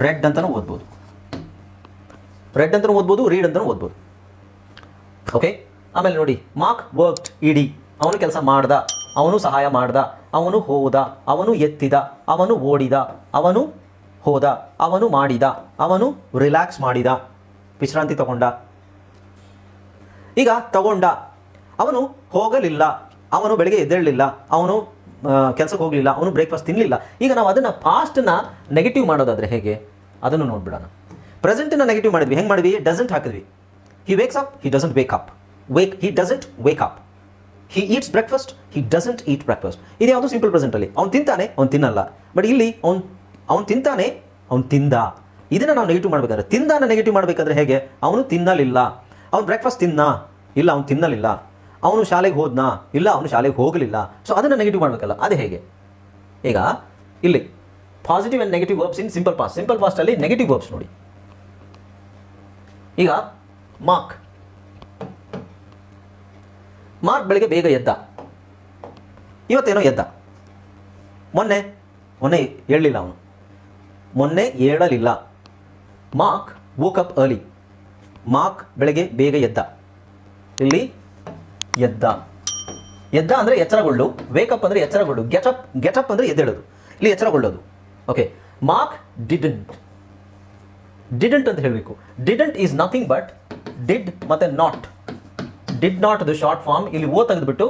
ರೆಡ್ ಅಂತಲೂ ಓದ್ಬೋದು. ರೆಡ್ ಅಂತಲೂ ಓದ್ಬೋದು, ರೀಡ್ ಅಂತಲೂ ಓದ್ಬೋದು. ಓಕೆ, ಆಮೇಲೆ ನೋಡಿ, ಮಾರ್ಕ್ ವರ್ಕ್ಡ್ ಇಡಿ. ಅವನು ಕೆಲಸ ಮಾಡ್ದ, ಅವನು ಸಹಾಯ ಮಾಡ್ದ, ಅವನು ಹೋದ, ಅವನು ಎತ್ತಿದ, ಅವನು ಓಡಿದ, ಅವನು ಹೋದ, ಅವನು ಮಾಡಿದ, ಅವನು ರಿಲ್ಯಾಕ್ಸ್ ಮಾಡಿದ, ವಿಶ್ರಾಂತಿ ತಗೊಂಡ. ಈಗ ತಗೊಂಡ, ಅವನು ಹೋಗಲಿಲ್ಲ, ಅವನು ಬೆಳಗ್ಗೆ ಎದ್ದೇಳಲಿಲ್ಲ, ಅವನು ಕೆಲಸಕ್ಕೆ ಹೋಗಲಿಲ್ಲ, ಅವನು ಬ್ರೇಕ್ಫಾಸ್ಟ್ ತಿನ್ನಲಿಲ್ಲ. ಈಗ ನಾವು ಅದನ್ನು ಪಾಸ್ಟ್ನ ನೆಗೆಟಿವ್ ಮಾಡೋದಾದರೆ ಹೇಗೆ ಅದನ್ನು ನೋಡ್ಬಿಡೋಣ. ಪ್ರೆಸೆಂಟನ್ನ ನೆಗೆಟಿವ್ ಮಾಡಿದ್ವಿ, ಹೆಂಗೆ ಮಾಡಿದ್ವಿ? ಡಸಂಟ್ ಹಾಕಿದ್ವಿ. He wakes up, he doesn't wake up. He doesn't wake up. He eats breakfast, he doesn't eat breakfast. ಇದು ಯಾವುದು ಸಿಂಪಲ್ ಪ್ರೆಸೆಂಟಲ್ಲಿ. ಅವ್ನು ತಿಂತಾನೆ, ಅವ್ನು ತಿನ್ನಲ್ಲ. ಬಟ್ ಇಲ್ಲಿ ಅವ್ನು ತಿಂತಾನೆ, ಅವ್ನು ತಿಂದ. ಇದನ್ನು ನಾವು ನೆಗೆಟಿವ್ ಮಾಡಬೇಕಾದ್ರೆ, ತಿಂದಾನ ನೆಗೆಟಿವ್ ಮಾಡಬೇಕಾದ್ರೆ ಹೇಗೆ? ಅವನು ತಿನ್ನಲಿಲ್ಲ. ಅವ್ನು ಬ್ರೇಕ್ಫಾಸ್ಟ್ ತಿನ್ನ, ಇಲ್ಲ ಅವನು ತಿನ್ನಲಿಲ್ಲ. ಅವನು ಶಾಲೆಗೆ ಹೋದ್ನಾ, ಇಲ್ಲ ಅವನು ಶಾಲೆಗೆ ಹೋಗಲಿಲ್ಲ. ಸೊ ಅದನ್ನು ನೆಗೆಟಿವ್ ಮಾಡಬೇಕಲ್ಲ, ಅದೇ ಹೇಗೆ? ಈಗ ಇಲ್ಲಿ positive and negative verbs in simple past. Simple ಪಾಸ್ಟಲ್ಲಿ ನೆಗೆಟಿವ್ ವರ್ಬ್ಸ್ ನೋಡಿ. ಈಗ ಮಾರ್ಕ್ ಬೆಳಗ್ಗೆ ಬೇಗ ಎದ್ದ, ಇವತ್ತೇನೋ ಎದ್ದ. ಮೊನ್ನೆ ಏಳಲಿಲ್ಲ, ಅವನು ಮೊನ್ನೆ ಏಳಲಿಲ್ಲ. Mark woke up early. Mark ಬೆಳಗ್ಗೆ ಬೇಗ ಎದ್ದ. ಇಲ್ಲಿ ಎದ್ದ ಅಂದರೆ ಎಚ್ಚರಗೊಳ್ಳು, ವೇಕಪ್ ಅಂದರೆ ಎಚ್ಚರಗೊಳ್ಳು, ಗೆಟಪ್ ಅಂದರೆ ಎದ್ದೇಳೋದು. ಇಲ್ಲಿ ಎಚ್ಚರಗೊಳ್ಳೋದು. ಓಕೆ, ಮಾರ್ಕ್ ಡಿಡಂಟ್ ಅಂತ ಹೇಳಬೇಕು. Didn't is nothing but did ಮತ್ತು ನಾಟ್. ಡಿಡ್ ನಾಟ್ ಅದು ಶಾರ್ಟ್ ಫಾರ್ಮ್. ಇಲ್ಲಿ ಓ ತೆಗೆದುಬಿಟ್ಟು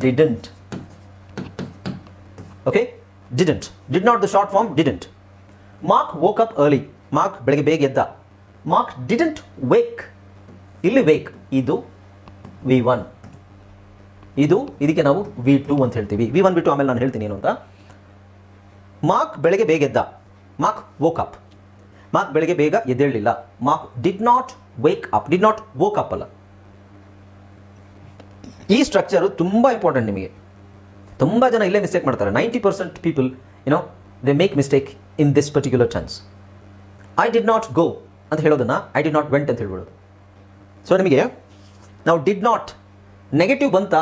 didn't. Okay, did not the short form didn't. Mark woke up early. Mark ಬೆಳಗ್ಗೆ ಬೇಗ ಎದ್ದ. Mark didn't wake. ಇಲ್ಲಿ ವೇಕ್ ಇದು V1, ಇದಕ್ಕೆ ನಾವು V2 ಅಂತ ಹೇಳ್ತೀವಿ. V1 V2 ಆಮೇಲೆ ನಾನು ಹೇಳ್ತೀನಿ ಏನು ಅಂತ. ಮಾರ್ಕ್ ಬೆಳಗ್ಗೆ ಬೇಗ ಎದ್ದ. Mark woke up. ಮಾರ್ಕ್ ಬೆಳಗ್ಗೆ ಬೇಗ ಎದ್ದೇಳಲಿಲ್ಲ. Mark did not wake up. Did not woke up ಅಲ್ಲ. ಈ ಸ್ಟ್ರಕ್ಚರು ತುಂಬ ಇಂಪಾರ್ಟೆಂಟ್. ನಿಮಗೆ ತುಂಬ ಜನ ಇಲ್ಲೇ ಮಿಸ್ಟೇಕ್ ಮಾಡ್ತಾರೆ. 90% people they make mistake in this particular chance. I did not go ಅಂತ ಹೇಳೋದನ್ನು ಐ ಡಿಡ್ ನಾಟ್ ವೆಂಟ್ ಅಂತ ಹೇಳ್ಬಿಡೋದು. ಸೊ ನಿಮಗೆ ನಾವು ಡಿಡ್ ನಾಟ್ ನೆಗೆಟಿವ್ ಬಂತಾ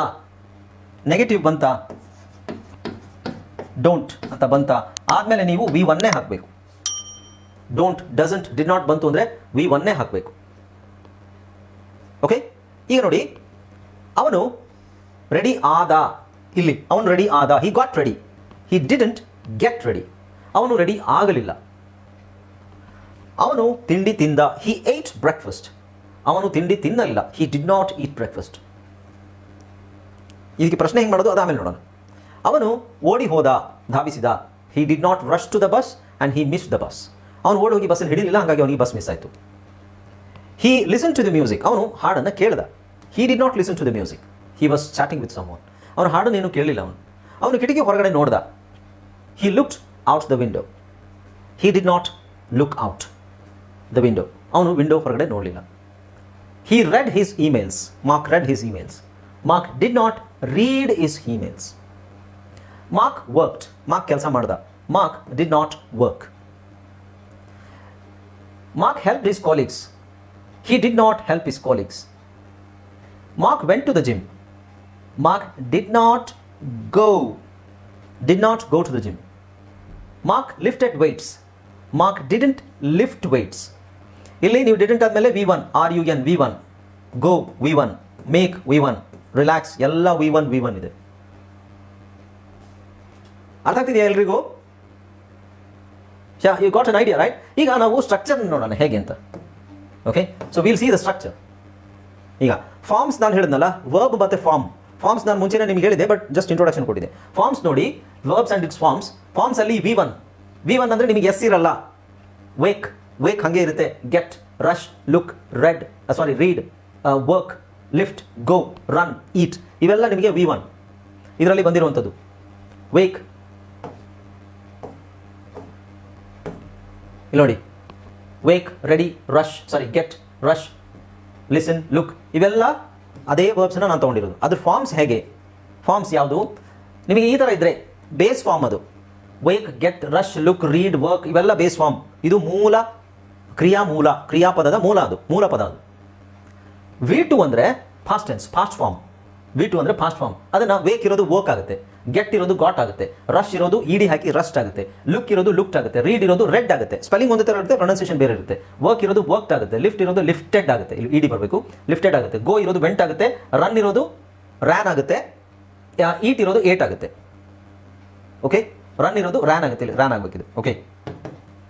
ಡೋಂಟ್ ಅಂತ ಬಂತಾ ಆದಮೇಲೆ ನೀವು V1 ಹಾಕಬೇಕು. ಡೋಂಟ್, ಡಸಂಟ್, ಡಿಡ್ ನಾಟ್ ಬಂತು ಅಂದರೆ V1 ಹಾಕಬೇಕು. ಓಕೆ, ಈಗ ನೋಡಿ, ಅವನು ರೆಡಿ ಆದ. ಇಲ್ಲಿ ಅವನು ರೆಡಿ ಆದ. He got ready. He didn't get ready. ಅವನು ರೆಡಿ ಆಗಲಿಲ್ಲ. ಅವನು ತಿಂಡಿ ತಿಂದ. He ate breakfast. ಅವನು ತಿಂಡಿ ತಿನ್ನಲಿಲ್ಲ. He did not eat breakfast. ಇದಕ್ಕೆ ಪ್ರಶ್ನೆ ಹೆಂಗೆ ಮಾಡೋದು ಅದು ಆಮೇಲೆ ನೋಡೋಣ. ಅವನು ಓಡಿ ಹೋದ, ಧಾವಿಸಿದ. He did not rush to the bus and he miss the bus. ಅವನು ಓಡಿ ಹೋಗಿ ಬಸ್ಸನ್ನು ಹಿಡಿಲಿಲ್ಲ, ಹಾಗಾಗಿ ಅವನಿಗೆ ಬಸ್ ಮಿಸ್ ಆಯಿತು. He listen to the music. ಅವನು ಹಾಡನ್ನು ಕೇಳಿದ. He did not listen to the music. He was chatting with someone. ಅವನು ಹಾಡನ್ನು ಏನು ಕೇಳಲಿಲ್ಲ. ಅವನು ಕಿಟಕಿ ಹೊರಗಡೆ ನೋಡ್ದ. He looked out the window. He did not look out the window. ಅವನು ವಿಂಡೋ ಹೊರಗಡೆ ನೋಡಲಿಲ್ಲ. He read his emails. Mark read his emails. Mark did not read his emails. Mark worked. Mark ಕೆಲಸ ಮಾಡ್ದ. Mark did not work. Mark helped his colleagues. He did not help his colleagues. Mark went to the gym. Mark did not go to the gym. Mark lifted weights. Mark didn't lift weights. ಇಲ್ಲಿ ನೀವು didn't ಆದಮೇಲೆ V1, RUN V1, ಗೋ V1, make V1, relax ಎಲ್ಲ V1 ಇದೆ. ಅರ್ಥ ಆಗ್ತಿದೆಯಾ ಎಲ್ರಿಗೂ? You got an idea, right? ಈಗ ನಾವು ಸ್ಟ್ರಕ್ಚರ್ ನೋಡೋಣ ಹೇಗೆ ಅಂತ. Okay, so we'll see the structure. ಈಗ ಫಾರ್ಮ್ಸ್ ನಾನು ಹೇಳಿದ್ನಲ್ಲ, ವರ್ಬ್ ಮತ್ತು ಫಾರ್ಮ್ಸ್ ನಾನು ಮುಂಚೆನೇ ನಿಮ್ಗೆ ಹೇಳಿದೆ, ಬಟ್ ಜಸ್ಟ್ ಇಂಟ್ರೊಡಕ್ಷನ್ ಕೊಟ್ಟಿದೆ. ಫಾರ್ಮ್ಸ್ ನೋಡಿ, ವರ್ಬ್ಸ್ ಆ್ಯಂಡ್ ಇಟ್ಸ್ ಫಾರ್ಮ್ಸಲ್ಲಿ V1 ಅಂದರೆ ನಿಮಗೆ ಎಸ್ ಇರಲ್ಲ. ವೇಕ್ ಹಾಗೆ ಇರುತ್ತೆ. Get, rush, look, read, work, lift, go, run, eat ಇವೆಲ್ಲ ನಿಮಗೆ V1 ಇದರಲ್ಲಿ ಬಂದಿರುವಂಥದ್ದು. ವೇಕ್ ಇಲ್ಲಿ ನೋಡಿ, wake, ready, get, rush, listen, look ಇವೆಲ್ಲ ಅದೇ ವರ್ಬ್ಸನ್ನು ನಾನು ತೊಗೊಂಡಿರೋದು. ಅದ್ರ ಫಾರ್ಮ್ಸ್ ಹೇಗೆ? ಫಾರ್ಮ್ಸ್ ಯಾವುದು? ನಿಮಗೆ ಈ ಥರ ಇದ್ದರೆ ಬೇಸ್ ಫಾರ್ಮ್ ಅದು. Wake, get, rush, look, read, work ಇವೆಲ್ಲ ಬೇಸ್ ಫಾರ್ಮ್. ಇದು ಕ್ರಿಯಾಪದದ ಮೂಲ ಪದ ಅದು. V2 ಅಂದರೆ past tense, fast form. V2 ಅಂದರೆ ಫಾಸ್ಟ್ ಫಾರ್ಮ್. ಅದನ್ನು ವೇಕ್ ಇರೋದು ವರ್ಕ್ ಆಗುತ್ತೆ, ಗೆಟ್ ಇರೋದು ಗಾಟ್ ಆಗುತ್ತೆ, ರಶ್ ಇರೋದು ಇಡಿ ಹಾಕಿ ರಸ್ಟ್ ಆಗುತ್ತೆ, ಲುಕ್ ಇರೋದು ಲುಕ್ಟ್ ಆಗುತ್ತೆ, ರೀಡ್ ಇರೋದು ರೆಡ್ ಆಗುತ್ತೆ. ಸ್ಪೆಲ್ಲಿಂಗ್ ಒಂದೇ ಥರ ಇರುತ್ತೆ, ಪ್ರೊನೌನ್ಸಿಯೇಷನ್ ಬೇರೆ ಇರುತ್ತೆ. ವರ್ಕ್ ಇರೋದು ವರ್ಕ್ಡ್ ಆಗುತ್ತೆ, ಲಿಫ್ಟ್ ಇರೋದು ಲಿಫ್ಟೆಡ್ ಆಗುತ್ತೆ, ಇಲ್ಲಿ ಇಡಿ ಬರಬೇಕು, ಲಿಫ್ಟೆಡ್ ಆಗುತ್ತೆ. ಗೋ ಇರೋದು ವೆಂಟ್ ಆಗುತ್ತೆ, ರನ್ ಇರೋದು ರ್ಯಾನ್ ಆಗುತ್ತೆ, ಈಟ್ ಇರೋದು ಏಟ್ ಆಗುತ್ತೆ. ಓಕೆ, ರನ್ ಇರೋದು ರ್ಯಾನ್ ಆಗುತ್ತೆ, ಇಲ್ಲಿ ರ್ಯಾನ್ ಆಗಬೇಕಿದೆ. ಓಕೆ,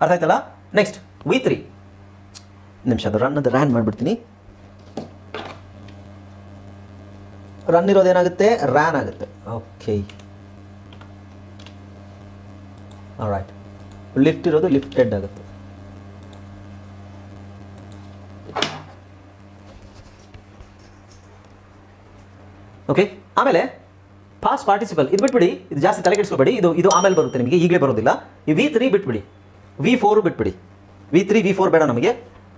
ಅರ್ಥ ಆಯ್ತಲ್ಲ. ನೆಕ್ಸ್ಟ್ V3 ನಿಮಿಷ ಅದು ರ್ಯಾನ್ ಮಾಡಿಬಿಡ್ತೀನಿ. ರನ್ ಇರೋದೇನಾಗುತ್ತೆ, ರ್ಯಾನ್ ಆಗುತ್ತೆ. Okay, all right. ಲಿಫ್ಟ್ ಇರೋದು ಲಿಫ್ಟೆಡ್ ಆಗುತ್ತೆ. ಓಕೆ, ಆಮೇಲೆ ಪಾಸ್ಟ್ ಪಾರ್ಟಿಸಿಪಲ್ ಇದು ಬಿಟ್ಬಿಡಿ, ಇದು ಜಾಸ್ತಿ ತಲೆ ಕೆಡಿಸ್ಕೋಬೇಡಿ, ಇದು ಆಮೇಲೆ ಬರುತ್ತೆ ನಿಮಗೆ, ಈಗಲೇ ಬರೋದಿಲ್ಲ. ಈ V3 ಬಿಟ್ಬಿಡಿ, V4 ಬಿಟ್ಬಿಡಿ. V3 V4 ಬೇಡ ನಮಗೆ.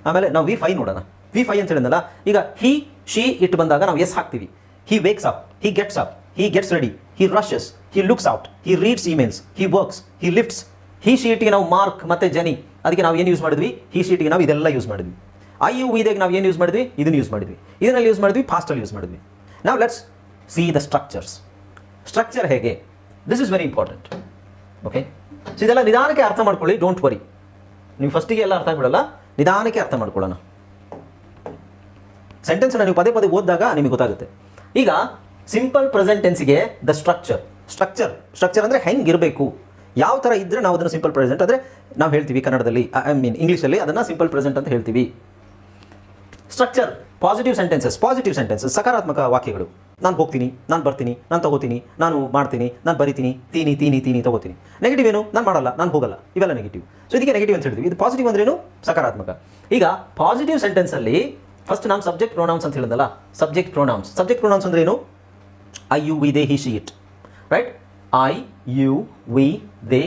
ಆಮೇಲೆ ನಾವು V5 ನೋಡೋಣ. V5 ಅಂತ ಹೇಳಿದ್ನಲ್ಲ, ಈಗ ಹಿ ಶಿ ಇಟ್ಟು ಬಂದಾಗ ನಾವು ಎಸ್ ಹಾಕ್ತೀವಿ. He wakes up, he gets up, he gets ready, he rushes, he looks out, he reads emails, he works, he lifts. He ಶೀಟ್ಗೆ ನಾವು ಮಾರ್ಕ್ ಮತ್ತು ಜನಿ, ಅದಕ್ಕೆ ನಾವು ಏನು ಯೂಸ್ ಮಾಡಿದ್ವಿ, ಹಿ ಶೀಟ್ಗೆ ನಾವು ಇದೆಲ್ಲ ಯೂಸ್ ಮಾಡಿದ್ವಿ. IUV ನಾವು ಏನು ಯೂಸ್ ಮಾಡಿದ್ವಿ, ಇದನ್ನು ಯೂಸ್ ಮಾಡಿದ್ವಿ. ಇದರಲ್ಲಿ ಯೂಸ್ ಮಾಡಿದ್ವಿ, ಪಾಸ್ಟಲ್ಲಿ ಯೂಸ್ ಮಾಡಿದ್ವಿ. ನಾವು let's see the structures. Structure ಹೇಗೆ, this is very important. Okay, so ಇದೆಲ್ಲ ನಿಧಾನಕ್ಕೆ ಅರ್ಥ ಮಾಡ್ಕೊಳ್ಳಿ, ಡೋಂಟ್ ವರಿ. ನೀವು ಫಸ್ಟಿಗೆ ಎಲ್ಲ ಅರ್ಥ ಆಗಿಬಿಡಲ್ಲ, ನಿಧಾನಕ್ಕೆ ಅರ್ಥ ಮಾಡ್ಕೊಳ್ಳೋಣ. ಸೆಂಟೆನ್ಸ್ನ ನೀವು ಪದೇ ಪದೇ ಓದಿದಾಗ ನಿಮಗೆ ಗೊತ್ತಾಗುತ್ತೆ. ಈಗ ಸಿಂಪಲ್ ಪ್ರೆಸೆಂಟ್ ಟೆನ್ಸ್ಗೆ ದ ಸ್ಟ್ರಕ್ಚರ್ ಅಂದರೆ ಹೆಂಗಿರಬೇಕು, ಯಾವ ಥರ ಇದ್ದರೆ ನಾವು ಅದನ್ನು ಸಿಂಪಲ್ ಪ್ರೆಸೆಂಟ್ ಅಂದರೆ ನಾವು ಹೇಳ್ತೀವಿ ಕನ್ನಡದಲ್ಲಿ, ಐ ಮೀನ್ ಇಂಗ್ಲೀಷಲ್ಲಿ ಅದನ್ನು ಸಿಂಪಲ್ ಪ್ರೆಸೆಂಟ್ ಅಂತ ಹೇಳ್ತೀವಿ. ಸ್ಟ್ರಕ್ಚರ್, ಪಾಸಿಟಿವ್ ಸೆಂಟೆನ್ಸಸ್ ಸಕಾರಾತ್ಮಕ ವಾಕ್ಯಗಳು. ನಾನು ಹೋಗ್ತೀನಿ, ನಾನು ಬರ್ತೀನಿ, ನಾನು ತಗೋತೀನಿ, ನಾನು ಮಾಡ್ತೀನಿ, ನಾನು ಬರಿತೀನಿ, ತೀನಿ ತಗೋತೀನಿ. ನೆಗೆಟಿವ್ ಏನು, ನಾನು ಮಾಡಲ್ಲ, ನಾನು ಹೋಗಲ್ಲ, ಇವೆಲ್ಲ ನೆಗೆಟಿವ್. ಸೊ ಇದಕ್ಕೆ ನೆಗೆಟಿವ್ ಅಂತ ಹೇಳ್ತೀವಿ. ಇದು ಪಾಸಿಟಿವ್ ಅಂದ್ರೇನು, ಸಕಾರಾತ್ಮಕ. ಈಗ ಪಾಸಿಟಿವ್ ಸೆಂಟೆನ್ಸಲ್ಲಿ ಫಸ್ಟ್ ನಾನು ಸಬ್ಜೆಕ್ಟ್ ಪ್ರೊನೌನ್ಸ್ ಅಂತ ಹೇಳಿದ್ನಲ್ಲ, ಸಬ್ಜೆಕ್ಟ್ ಪ್ರೊನೌನ್ಸ್ ಅಂದ್ರೆ ಏನು, IUV they he she it, right? IUV they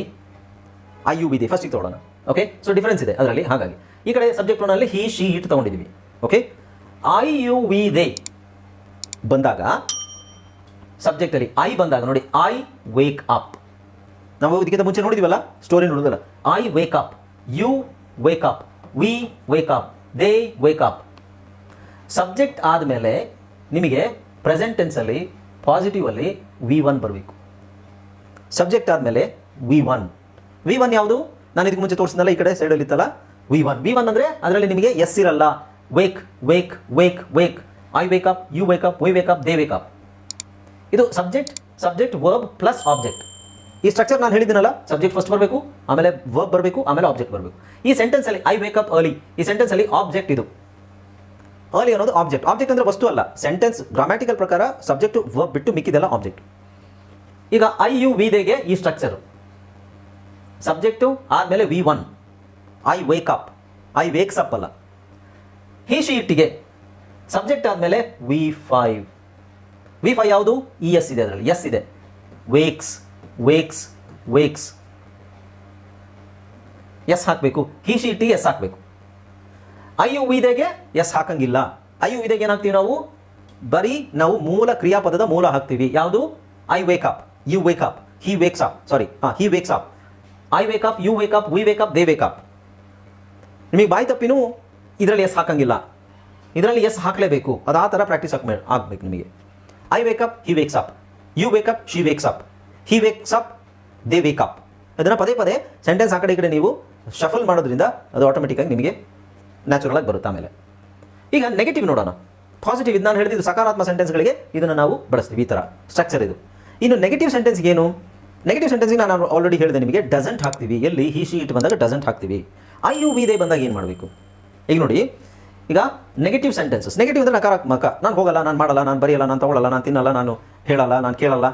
first ಇದು ತಗೊಳ್ಳೋಣ. ಓಕೆ, ಸೊ ಡಿಫರೆನ್ಸ್ ಇದೆ ಅದರಲ್ಲಿ. ಹಾಗಾಗಿ ಈ ಕಡೆ ಸಬ್ಜೆಕ್ಟ್ ಪ್ರೊನೌನ್ನಲ್ಲಿ he she it ತಗೊಂಡಿದ್ದೀವಿ. ಓಕೆ, IUV they ಬಂದಾಗ ಸಬ್ಜೆಕ್ಟಲ್ಲಿ ಐ ಬಂದಾಗ ನೋಡಿ, ಐ ವೇಕ್ ಅಪ್. ನಾವು ಇದಕ್ಕಿಂತ ಮುಂಚೆ ನೋಡಿದ್ವಲ್ಲ, ಸ್ಟೋರಿ ನೋಡಿದ್ವಲ್ಲ, I wake up, you wake up, we wake up, they wake up. Subject ಆದಮೇಲೆ ನಿಮಗೆ ಪ್ರೆಸೆಂಟ್ ಟೆನ್ಸಲ್ಲಿ ಪಾಸಿಟಿವಲ್ಲಿ V1 ಬರಬೇಕು. ಸಬ್ಜೆಕ್ಟ್ ಆದಮೇಲೆ V1 ಯಾವುದು, ನಾನು ಇದಕ್ಕೆ ಮುಂಚೆ ತೋರಿಸಿದ್ನಲ್ಲ, ಈ ಕಡೆ ಸೈಡಲ್ಲಿ ಇತ್ತಲ್ಲ, V1 ಅಂದರೆ ಅದರಲ್ಲಿ ನಿಮಗೆ ಎಸ್ ಇರಲ್ಲ. Wake wake wake wake, I wake up, you wake up, we wake up, they wake up. ಇದು ಸಬ್ಜೆಕ್ಟ್ ವರ್ಬ್ ಪ್ಲಸ್ ಆಬ್ಜೆಕ್ಟ್. ಈ ಸ್ಟ್ರಕ್ಚರ್ ನಾನು ಹೇಳಿದ್ದೀನಲ್ಲ, ಸಬ್ಜೆಕ್ಟ್ ಫಸ್ಟ್ ಬರಬೇಕು, ಆಮೇಲೆ ವರ್ಬ್ ಬರಬೇಕು, ಆಮೇಲೆ ಆಬ್ಜೆಕ್ಟ್ ಬರಬೇಕು. ಈ ಸೆಂಟೆನ್ಸಲ್ಲಿ ಐ ವೇಕ್ ಅಪ್ ಅರ್ಲಿ, ಈ ಸೆಂಟೆನ್ಸಲ್ಲಿ ಆಬ್ಜೆಕ್ಟ್. ಇದು ಅರ್ಲಿ ಅನ್ನೋದು ಆಬ್ಜೆಕ್ಟ್ ಅಂದರೆ ವಸ್ತು ಅಲ್ಲ. ಸೆಂಟೆನ್ಸ್ ಗ್ರಾಮ್ಯಾಟಿಕಲ್ ಪ್ರಕಾರ ಸಬ್ಜೆಕ್ಟ್ ವರ್ಬ್ ಬಿಟ್ಟು ಮಿಕ್ಕಿದೆಲ್ಲ ಆಬ್ಜೆಕ್ಟ್. ಈಗ IUV ದೇಗೆ ಈ ಸ್ಟ್ರಕ್ಚರು, ಸಬ್ಜೆಕ್ಟು ಆದಮೇಲೆ V1, I wake up, I wakes up ಅಲ್ಲ. ಹಿ ಶಿ ಇಟ್ಟಿಗೆ ಸಬ್ಜೆಕ್ಟ್ ಆದಮೇಲೆ V5 ಯಾವುದು, ES ಇದೆ ಅದರಲ್ಲಿ, ಎಸ್ ಇದೆ. ವೇಕ್ಸ್ ಎಸ್ ಹಾಕಬೇಕು. ಹಿ ಶಿ ಇಟ್ಟಿಗೆ ಎಸ್ ಹಾಕಬೇಕು. IUV ದೇಗೆ ಎಸ್ ಹಾಕಂಗಿಲ್ಲ. IUV ದೇಗೆ ಏನಾಗ್ತೀವಿ ನಾವು, ಬರೀ ನಾವು ಮೂಲ ಕ್ರಿಯಾಪದದ ಮೂಲ ಹಾಕ್ತೀವಿ. ಯಾವುದು, I wake up, you wake up, he wakes up, I wake up, you wake up, we wake up, they wake up. ನಿಮಗೆ ಬಾಯಿ ತಪ್ಪಿನೂ ಇದರಲ್ಲಿ ಎಸ್ ಹಾಕಂಗಿಲ್ಲ, ಇದರಲ್ಲಿ ಎಸ್ ಹಾಕಲೇಬೇಕು. ಅದು ಆ ಥರ ಪ್ರಾಕ್ಟೀಸ್ ಆಗಬೇಕು ನಿಮಗೆ. I wake up, he wakes up, you wake up, she wakes up, he wakes up, they wake up. ಅದನ್ನು ಪದೇ ಪದೇ ಸೆಂಟೆನ್ಸ್ ಆ ಕಡೆ ಈ ಕಡೆ ನೀವು ಶಫಲ್ ಮಾಡೋದ್ರಿಂದ ಅದು ಆಟೋಮೆಟಿಕ್ಕಾಗಿ ನಿಮಗೆ ನ್ಯಾಚುರಲ್ ಆಗಿ ಬರುತ್ತೆ. ಆಮೇಲೆ ಈಗ ನೆಗೆಟಿವ್ ನೋಡೋಣ. ಪಾಸಿಟಿವ್ ಇದು ನಾನು ಹೇಳಿದ್ದು ಸಕಾರಾತ್ಮಕ ಸೆಂಟೆನ್ಸ್ಗಳಿಗೆ ಇದನ್ನು ನಾವು ಬಳಸ್ತೀವಿ. ಈ ಥರ ಸ್ಟ್ರಕ್ಚರ್ ಇದು. ಇನ್ನು ನೆಗೆಟಿವ್ ಸೆಂಟೆನ್ಸ್ಗೆ ಏನು, ನೆಗೆಟಿವ್ ಸೆಂಟೆನ್ಸ್ಗೆ ನಾನು ಆಲ್ರೆಡಿ ಹೇಳಿದೆ ನಿಮಗೆ, ಡಸಂಟ್ ಹಾಕ್ತೀವಿ. ಎಲ್ಲಿ, ಹಿ ಶಿ ಇಟ್ ಬಂದಾಗ ಡಸಂಟ್ ಹಾಕ್ತೀವಿ. IUV ದೇ ಬಂದಾಗ ಏನು ಮಾಡಬೇಕು, ಈಗ ನೋಡಿ. ಈಗ ನೆಗೆಟಿವ್ ಸೆಂಟೆನ್ಸಸ್, ನೆಗೆಟಿವ್ ಅಂದರೆ ನಕಾರಾತ್ಮಕ. ನಾನು ಹೋಗಲ್ಲ, ನಾನು ಮಾಡಲ್ಲ, ನಾನು ಬರೆಯಲ್ಲ, ನಾನು ತಗೊಳ್ಳಲ್ಲ, ನಾನು ತಿನ್ನಲ್ಲ, ನಾನು ಹೇಳಲ್ಲ, ನಾನು ಕೇಳಲ್ಲ,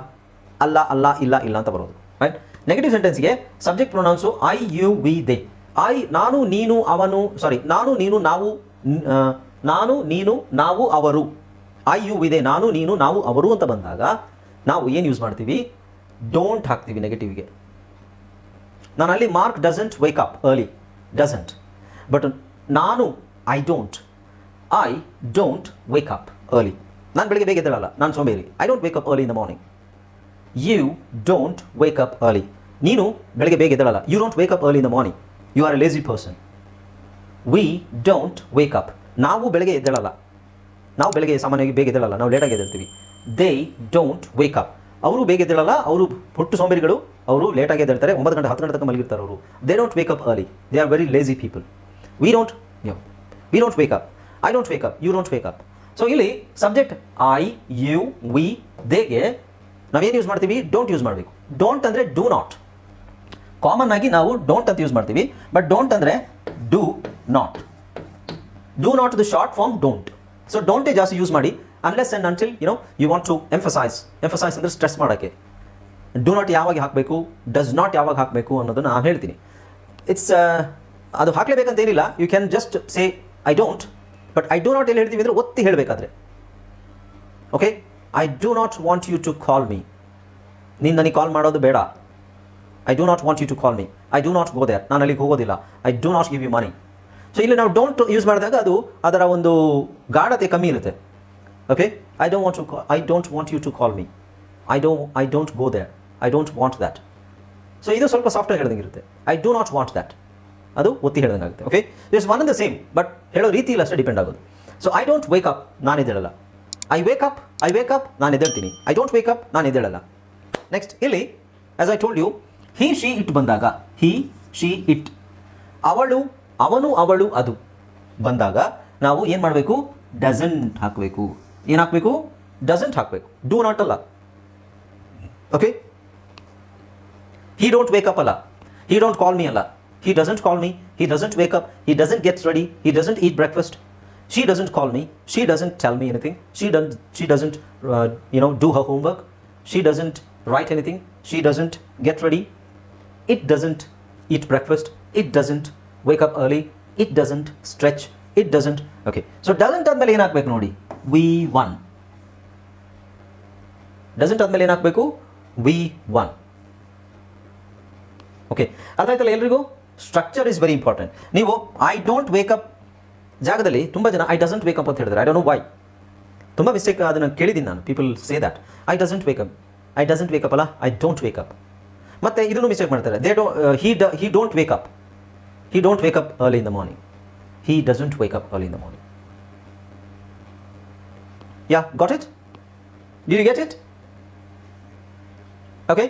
ಅಲ್ಲ ಇಲ್ಲ ಅಂತ ಬರೋದು, ರೈಟ್? ನೆಗೆಟಿವ್ ಸೆಂಟೆನ್ಸ್ಗೆ ಸಬ್ಜೆಕ್ಟ್ ಪ್ರೊನೌನ್ಸು IUV ದೇ. ನಾನು ನೀನು ಅವನು, ನಾನು ನೀನು ನಾವು ಅವರು. IUV ದೇ, ನಾನು ನೀನು ನಾವು ಅವರು ಅಂತ ಬಂದಾಗ ನಾವು ಏನು ಯೂಸ್ ಮಾಡ್ತೀವಿ, ಡೋಂಟ್ ಹಾಕ್ತೀವಿ ನೆಗೆಟಿವ್ಗೆ. ನಾನು ಅಲ್ಲಿ Mark doesn't wake up early, doesn't. But ನಾನು I don't wake up early. ನಾನು ಬೆಳಿಗ್ಗೆ ಬೇಗ ಎದ್ದೇಳಲ್ಲ, ನಾನು ಸೋಂಬೇರಿ. I don't wake up early in the morning. You don't wake up early. ನೀನು ಬೆಳಿಗ್ಗೆ ಬೇಗ ಎದ್ದೇಳಲ್ಲ, you don't wake up early in the morning. You are a lazy person. We don't wake up. ನಾವು ಬೆಳಗ್ಗೆ ಎದ್ದೇಳಲ್ಲ, ನಾವು ಬೆಳಗ್ಗೆ ಸಾಮಾನ್ಯವಾಗಿ ಬೇಗ ಎದ್ದೇಳಲ್ಲ, ನಾವು ಲೇಟಾಗಿ ಎದ್ದೇಳ್ತೀವಿ. They don't wake up. ಅವರು ಬೇಗ ಎದ್ದೇಳಲ್ಲ, ಅವರು ಪುಟ್ಟು ಸೋಂಬೇರಿಗಳು, ಅವರು ಲೇಟಾಗಿ ಎದ್ದೇಳ್ತಾರೆ, 9 ಗಂಟೆ 10 ಗಂಟೆ ತನಕ ಮಲಗಿರ್ತಾರೆ ಅವರು. They don't wake up early. They are very lazy people. We don't wake up. I don't wake up, you don't wake up. So ಇಲ್ಲಿ ಸಬ್ಜೆಕ್ಟ್ IUV ದೇಗೆ ನಾವೇನು ಯೂಸ್ ಮಾಡ್ತೀವಿ, ಡೋಂಟ್ ಯೂಸ್ ಮಾಡಬೇಕು. ಡೋಂಟ್ ಅಂದರೆ ಡೂ ನಾಟ್. ಕಾಮನ್ ಆಗಿ ನಾವು don't ಅಂತ use ಮಾಡ್ತೀವಿ, ಬಟ್ ಡೋಂಟ್ ಅಂದರೆ do not. Do not the short form don't. So ಡೋಂಟೇ ಜಾಸ್ತಿ ಯೂಸ್ ಮಾಡಿ unless and until you want to emphasise ಅಂದರೆ ಸ್ಟ್ರೆಸ್ ಮಾಡೋಕ್ಕೆ. ಡೂ ನಾಟ್ ಯಾವಾಗ ಹಾಕಬೇಕು, ಡಸ್ ನಾಟ್ ಯಾವಾಗ ಹಾಕಬೇಕು ಅನ್ನೋದನ್ನು ನಾನು ಹೇಳ್ತೀನಿ. ಇಟ್ಸ್ ಅದು ಹಾಕಲೇಬೇಕಂತ ಏನಿಲ್ಲ. You can just say I don't, but I do not ಎಲ್ಲಿ ಹೇಳ್ತೀವಿ ಅಂದರೆ ಒತ್ತಿ ಹೇಳಬೇಕಾದ್ರೆ. Okay, I do not want you to call me. ನೀನು ನನಗೆ ಕಾಲ್ ಮಾಡೋದು ಬೇಡ. I do not want you to call me. I do not go there. ನಾನು ಅಲ್ಲಿಗೆ ಹೋಗೋದಿಲ್ಲ. I do not give you money. So ಇಲ್ಲಿ ನಾವು ಡೋಂಟ್ ಯೂಸ್ ಮಾಡಿದಾಗ ಅದು ಅದರ ಒಂದು ಗಾಢತೆ ಕಮ್ಮಿ ಇರುತ್ತೆ. Okay, I don't want you to call me. I don't go there. I don't want that. So ಇದು ಸ್ವಲ್ಪ ಸಾಫ್ಟ್ವೇರ್ ಹೇಳ್ದಂಗೆ ಇರುತ್ತೆ. I do not want that ಅದು ಒತ್ತಿ ಹೇಳ್ದಂಗೆ ಆಗುತ್ತೆ. Okay, it's one in the same, but ಹೇಳೋ ರೀತಿ ಇಲ್ಲ ಅಷ್ಟೇ ಡಿಪೆಂಡ್ ಆಗೋದು. So I don't wake up, ನಾನು ಎದ್ದೇಳಲ್ಲ. ಐ ವೇಕ್ ಅಪ್ ನಾನು ಎದ್ದೇಳ್ತೀನಿ. ಐ ಡೋಂಟ್ ವೇಕ್ ಅಪ್, ನಾನು ಎದ್ದೇಳಲ್ಲ. ನೆಕ್ಸ್ಟ್ ಇಲ್ಲಿ as I told you, he she it ಬಂದಾಗ, ಹಿ ಶಿ ಇಟ್, ಅವಳು ಅವನು ಅವಳು ಅದು ಬಂದಾಗ ನಾವು ಏನು ಮಾಡಬೇಕು, ಡಸಂಟ್ ಹಾಕಬೇಕು. ಏನು ಹಾಕಬೇಕು, ಡಸಂಟ್ ಹಾಕಬೇಕು, ಡೂ ನಾಟ್ ಅಲ್ಲ. Okay, he don't wake up ಅಲ್ಲ, ಹಿ ಡೋಂಟ್ ಕಾಲ್ ಮೀ ಅಲ್ಲ, he doesn't call me, he doesn't wake up, he doesn't get ready, he doesn't eat breakfast, she doesn't call me, she doesn't tell me anything, she doesn't do her homework, she doesn't write anything, she doesn't get ready, it doesn't eat breakfast, it doesn't wake up early, it doesn't stretch, it doesn't. Okay, so doesn't ಆದ್ಮೇಲೆ ಏನು ಹಾಕಬೇಕು ನೋಡಿ, we1. doesn't ಆದ್ಮೇಲೆ ಏನು ಹಾಕಬೇಕು, we1. Okay, ಅರ್ಥ ಆಯ್ತಲ್ಲ ಎಲ್ರಿಗೂ? Structure is very important. ನೀವು ಐ ಡೋಂಟ್ ವೇಕ್ ಅಪ್ ಜಾಗದಲ್ಲಿ ತುಂಬ ಜನ ಐ ಡಸಂಟ್ ವೇಕ್ ಅಪ್ ಅಂತ ಹೇಳಿದ್ರೆ, ಐ ಡೋಂಟ್ ನೋ ವೈ. ತುಂಬ ಮಿಸ್ಟೇಕ್ ಅದನ್ನು ಕೇಳಿದ್ದೀನಿ ನಾನು. People say that I doesn't wake up ಅಲ್ಲ, ಐ ಡೋಂಟ್ ವೇಕ್ ಅಪ್. ಮತ್ತೆ ಇದನ್ನು ಮಿಸ್ಟೇಕ್ ಮಾಡ್ತಾರೆ. he don't wake up early in the morning. He doesn't wake up early in the morning. Yeah, got it? Did you get it? Okay.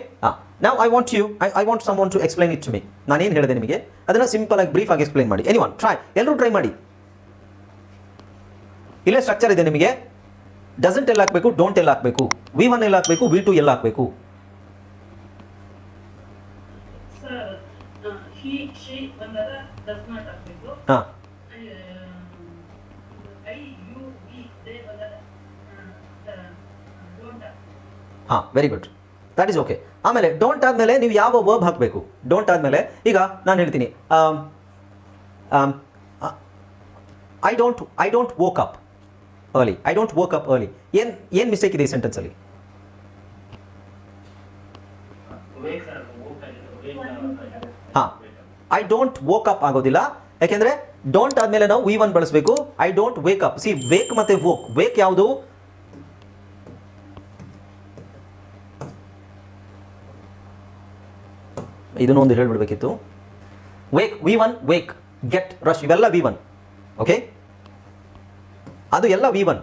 Now I want someone to explain it to me. ನಾನು ಏನು ಹೇಳಿದೆ ನಿಮಗೆ ಅದನ್ನು simple ಆಗಿ brief ಆಗಿ explain ಮಾಡಿ. Anyone try, ಎಲ್ಲರೂ try ಮಾಡಿ. ಇಲ್ಲೇ ಸ್ಟ್ರಕ್ಚರ್ ಇದೆ ನಿಮಗೆ. ಡಸಂಟ್ ಎಲ್ಲ ಹಾಕಬೇಕು, ಡೋಂಟ್ ಎಲ್ಲ ಹಾಕಬೇಕು, v1 ಎಲ್ಲ ಹಾಕಬೇಕು, v2 ಎಲ್ಲ ಹಾಕಬೇಕು. ಹಾಂ, very good, that is okay. ಆಮೇಲೆ ಡೋಂಟ್ ಆದಮೇಲೆ ನೀವು ಯಾವ ವರ್ಬ್ ಹಾಕಬೇಕು. ಡೋಂಟ್ ಆದಮೇಲೆ ಈಗ ನಾನು ಹೇಳ್ತೀನಿ, I don't woke up early. I don't woke up early. ಏನು ಮಿಸ್ಟೇಕ್ ಇದೆ ಈ ಸೆಂಟೆನ್ಸಲ್ಲಿ? ಹಾಂ, ಐ ಡೋಂಟ್ ವೋಕ್ ಅಪ್ ಆಗೋದಿಲ್ಲ. ಯಾಕೆಂದರೆ ಡೋಂಟ್ ಆದಮೇಲೆ ನಾವು v1 ಬಳಸಬೇಕು. I don't wake up. See, wake ಮತ್ತು ವೇಕ್ ಯಾವುದು? ಇದನ್ನು ಒಂದು ಹೇಳ್ಬಿಡ್ಬೇಕಿತ್ತು. Wake, v1, wake, get, rush, ಇವೆಲ್ಲ v1. ಓಕೆ, ಅದು ಎಲ್ಲ v1,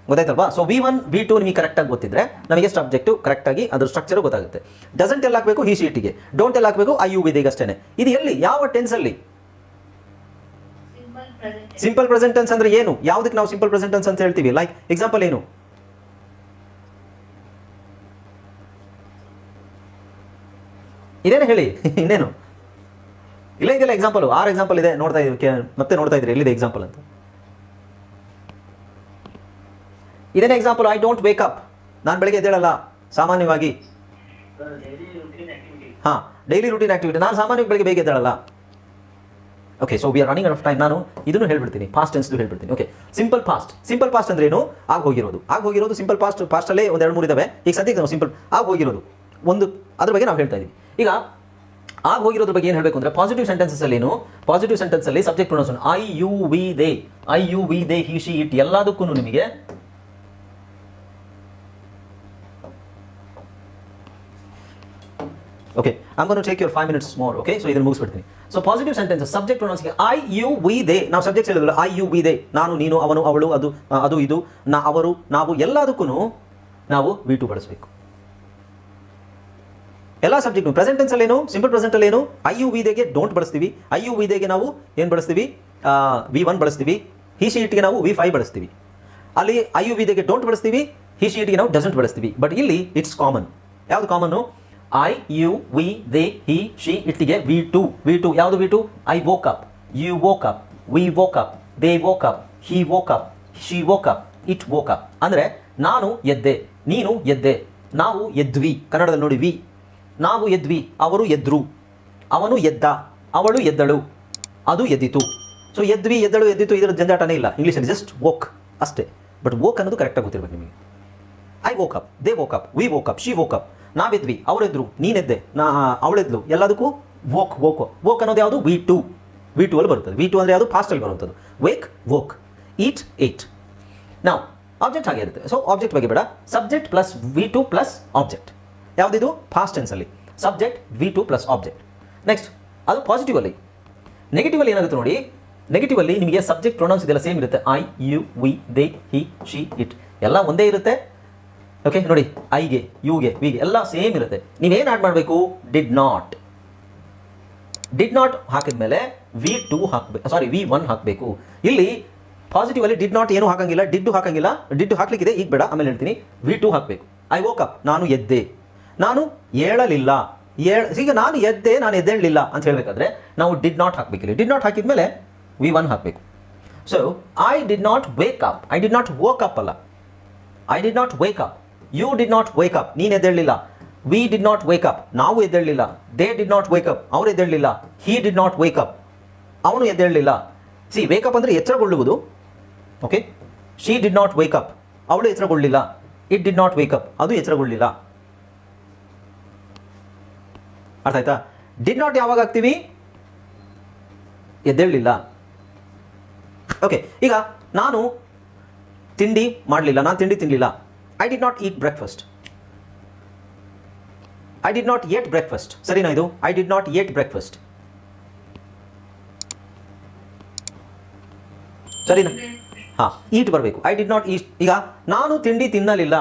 ಗೊತ್ತಾಯ್ತಲ್ವಾ? ಸೊ v1 v2 ನಿಮಗೆ ಕರೆಕ್ಟಾಗಿ ಗೊತ್ತಿದ್ರೆ ನಮಗೆ ಸಬ್ಜೆಕ್ಟು ಕರೆಕ್ಟಾಗಿ ಅದ್ರ ಸ್ಟ್ರಕ್ಚರು ಗೊತ್ತಾಗುತ್ತೆ. ಡಸಂಟ್ ಎಲ್ಲ ಹಾಕಬೇಕು ಹಿ ಶೀಟಿಗೆ, ಡೋಂಟ್ ಎಲ್ಲ ಹಾಕಬೇಕು ಐ ಯು ವಿದಿಗೆ ಅಷ್ಟೇ. ಇದು ಎಲ್ಲಿ, ಯಾವ ಟೆನ್ಸಲ್ಲಿ? ಸಿಂಪಲ್ ಪ್ರೆಸೆಂಟ್ ಟೆನ್ಸ್ ಅಂದ್ರೆ ಏನು? ಯಾವುದಕ್ಕೆ ನಾವು ಸಿಂಪಲ್ ಪ್ರೆಸೆಂಟ್ ಟೆನ್ಸ್ ಅಂತ ಹೇಳ್ತೀವಿ? ಲೈಕ್ ಎಕ್ಸಾಂಪಲ್ ಏನು? ಇದೇನು ಹೇಳಿ, ಇನ್ನೇನು? ಇಲ್ಲ, ಇದೆಲ್ಲ ಎಕ್ಸಾಂಪಲ್. 6 ಎಕ್ಸಾಂಪಲ್ ಇದೆ, ನೋಡ್ತಾ ಇದ್ರಿ ಎಲ್ಲಿದೆ ಎಕ್ಸಾಂಪಲ್ ಅಂತ. ಇದೇನೇ example. I don't wake up, ನಾನು ಬೆಳಗ್ಗೆ ಎದ್ದೇಳಲ್ಲ ಸಾಮಾನ್ಯವಾಗಿ. ಹಾಂ, ಡೈಲಿ ರೂಟೀನ್ ಆಕ್ಟಿವಿಟಿ, ನಾನು ಸಾಮಾನ್ಯವಾಗಿ ಬೆಳಗ್ಗೆ ಬೇಗ ಎದ್ದೇಳಲ್ಲ. Okay, so we are running out of time. ನಾನು ಇದನ್ನು ಹೇಳ್ಬಿಡ್ತೀನಿ, ಪಾಸ್ಟ್ ಟೆನ್ಸ್ ಹೇಳ್ಬಿಡ್ತೀನಿ. ಓಕೆ, ಸಿಂಪಲ್ ಪಾಸ್ಟ್ ಅಂದ್ರೆ ಏನು? ಆಗೋಗಿರೋದು ಸಿಂಪಲ್ ಪಾಸ್ಟಲ್ಲೇ ಒಂದು 2-3 ಇದಾವೆ. ಈಗ ಸದ್ಯಕ್ಕೆ ನಾವು ಸಿಂಪಲ್ ಆಗೋಗಿರೋದು ಒಂದು ಅದ್ರ ಬಗ್ಗೆ ನಾವು ಹೇಳ್ತಾ ಇದೀವಿ. ಈಗ ಆಗೋಗಿರೋದ್ರ ಬಗ್ಗೆ ಏನು ಹೇಳಬೇಕು ಅಂದರೆ, ಪಾಸಿಟಿವ್ ಸೆಂಟೆನ್ಸಲ್ಲಿ ಏನು? ಪಾಸಿಟಿವ್ ಸೆಂಟೆನ್ಸಲ್ಲಿ subject pronunciation I you we they he she it ಎಲ್ಲದಕ್ಕೂ ನಿಮಗೆ okay, I am going to take your 5 minutes more. Okay, so ಇದನ್ನು ಮುಗಿಸ್ಬಿಡ್ತೀನಿ. So positive sentences subject pronunciation I you we they. ನಾವು subjects ಹೇಳಿದ್ರಲ್ಲ, I you we they, ನಾನು, ನೀನು, ಅವನು, ಅವಳು, ಅದು ಇದು, ಅವರು, ನಾವು, ಎಲ್ಲದಕ್ಕೂ ನಾವು v2 ಬಳಸಬೇಕು. ಎಲ್ಲ ಸಬ್ಜೆಕ್ಟ್. ಪ್ರೆಸೆಂಟ್ ಟೆನ್ಸಲ್ಲಿ ಏನು? ಸಿಂಪಲ್ ಪ್ರೆಸೆಂಟಲ್ಲಿ ಏನು? ಐ ಯು ವಿ ದೇಗೆ ಡೋಂಟ್ ಬಳಸ್ತೀವಿ. ಐ ಯು ವಿ ದೇಗೆ ನಾವು ಏನು ಬಳಸ್ತೀವಿ? v1 ಬಳಸ್ತೀವಿ. ಹಿ ಶಿ ಇಟ್ಗೆ ನಾವು v5 ಬಳಸ್ತೀವಿ. ಅಲ್ಲಿ ಐ ಯು ವಿ ದೇಗೆ ಡೋಂಟ್ ಬಳಸ್ತೀವಿ, ಹಿ ಶಿ ಇಟ್ಗೆ ನಾವು ಡಸಂಟ್ ಬಳಸ್ತೀವಿ. ಬಟ್ ಇಲ್ಲಿ ಇಟ್ಸ್ ಕಾಮನ್. ಯಾವುದು common? I you we they he she ಇಟ್ಟಿಗೆ ವಿ ಟು ಯಾವುದು V two I woke up you woke up we woke up they woke up he woke up she woke up it woke up. ಅಂದರೆ ನಾನು ಎದ್ದೆ, ನೀನು ಎದ್ದೆ, ನಾವು ಎದ್ವಿ, ಕನ್ನಡದಲ್ಲಿ ನೋಡಿ ವಿ, ನಾವು ಎದ್ವಿ, ಅವರು ಎದ್ರು, ಅವನು ಎದ್ದ, ಅವಳು ಎದ್ದಳು, ಅದು ಎದ್ದಿತು. ಸೊ ಎದ್ವಿ ಎದ್ದಳು ಎದ್ದಿತು ಇದರ ಜಂಜಾಟನೇ ಇಲ್ಲ ಇಂಗ್ಲೀಷಲ್ಲಿ, ಜಸ್ಟ್ ವೋಕ್ ಅಷ್ಟೇ. ಬಟ್ ವೋಕ್ ಅನ್ನೋದು ಕರೆಕ್ಟಾಗಿ ಗೊತ್ತಿರಬೇಕು ನಿಮಗೆ. I woke up, they woke up, we woke up, she woke up, ನಾವೆದ್ವಿ, ಅವರೆದ್ರು, ನೀನೆದ್ದೆ, ಅವಳೆದ್ಲು, ಎಲ್ಲದಕ್ಕೂ ವೋಕ್ ವೋಕ್ ವೋಕ್ ಅನ್ನೋದು ಯಾವುದು ವಿ ಟು ಅಲ್ಲಿ ಬರುತ್ತದೆ. ವಿ ಟು ಅಂದರೆ ಯಾವುದು ಪಾಸ್ಟಲ್ಲಿ ಬರುವಂಥದ್ದು. Wake woke, eat ate. ನಾವು ಆಬ್ಜೆಕ್ಟ್ ಹಾಗೆ ಇರುತ್ತೆ. ಸೊ ಆಬ್ಜೆಕ್ಟ್ ಬಗ್ಗೆ ಬೇಡ, subject plus V two plus object. ಯಾವುದಿದು ಪಾಸ್ಟ್ ಟೆನ್ಸಲ್ಲಿ subject V two plus object. Next ಅದು ಪಾಸಿಟಿವಲ್ಲಿ. ನೆಗೆಟಿವಲ್ಲಿ ಏನಾಗುತ್ತೆ ನೋಡಿ, ನೆಗೆಟಿವಲ್ಲಿ ನಿಮಗೆ ಸಬ್ಜೆಕ್ಟ್ ಪ್ರೊನೌನ್ಸ್ ಇದೆಲ್ಲ ಸೇಮ್ ಇರುತ್ತೆ. I you we they he she it ಎಲ್ಲ ಒಂದೇ ಇರುತ್ತೆ. ಓಕೆ ನೋಡಿ, ಐಗೆ ಯುಗೆ ವಿಗೆ ಎಲ್ಲ ಸೇಮ್ ಇರುತ್ತೆ. ನೀವೇನು ಆ್ಯಡ್ ಮಾಡಬೇಕು, ಡಿಡ್ ನಾಟ್ ಹಾಕಿದ್ಮೇಲೆ V2 ಹಾಕಬೇಕು, ಸಾರಿ V1 ಹಾಕಬೇಕು. ಇಲ್ಲಿ ಪಾಸಿಟಿವಲ್ಲಿ ಡಿಡ್ ನಾಟ್ ಏನು ಹಾಕಂಗಿಲ್ಲ, ಡಿಡ್ ಹಾಕ್ಲಿಕ್ಕಿದೆ, ಈಗ ಬೇಡ ಆಮೇಲೆ ಹೇಳ್ತೀನಿ. V2 ಹಾಕಬೇಕು. ಐ ವೋಕ್ ಅಪ್, ನಾನು ಎದ್ದೆ, ನಾನು ಏಳಲಿಲ್ಲ, ಈಗ ನಾನು ಎದ್ದೆ, ನಾನು ಎದ್ದೇಳಲಿಲ್ಲ ಅಂತ ಹೇಳಬೇಕಾದ್ರೆ ನಾವು ಡಿಡ್ ನಾಟ್ ಹಾಕಬೇಕಿಲ್ಲ. ಡಿಡ್ ನಾಟ್ ಹಾಕಿದ್ಮೇಲೆ V1 ಹಾಕಬೇಕು. So I did not wake up, I did not woke up ಅಲ್ಲ, I did not wake up, you did not wake up, ನೀನು ಎದ್ದೇಳಲಿಲ್ಲ, we did not wake up, ನಾವು ಎದ್ದೇಳಲಿಲ್ಲ, they did not wake up, ಅವರು ಎದ್ದೇಳಲಿಲ್ಲ, he did not wake up, ಅವನು ಎದ್ದೇಳಲಿಲ್ಲ. See wake up ಅಂದರೆ ಎಚ್ಚರಗೊಳ್ಳುವುದು. Okay, she did not wake up, ಅವಳು ಎಚ್ಚರಗೊಳ್ಳಿಲ್ಲ, it did not wake up, ಅದು ಎಚ್ಚರಗೊಳ್ಳಿಲ್ಲ. ಅರ್ಥ ಆಯ್ತಾ? ಡಿಡ್ ನಾಟ್ ಯಾವಾಗ ಹಾಕ್ತೀವಿ, ಎದ್ದೇಳಲಿಲ್ಲ. ಓಕೆ, ಈಗ ನಾನು ತಿಂಡಿ ಮಾಡಲಿಲ್ಲ, ನಾನು ತಿಂಡಿ ತಿನ್ನಲಿಲ್ಲ. I did not eat breakfast, I did not ate breakfast. ಸರಿನಾ ಇದು? I did not ate breakfast. ಸರಿನಾ? ಹಾಂ, ಈಟ್ ಬರಬೇಕು. I did not eat. ಈಗ ನಾನು ತಿಂಡಿ ತಿನ್ನಲಿಲ್ಲ,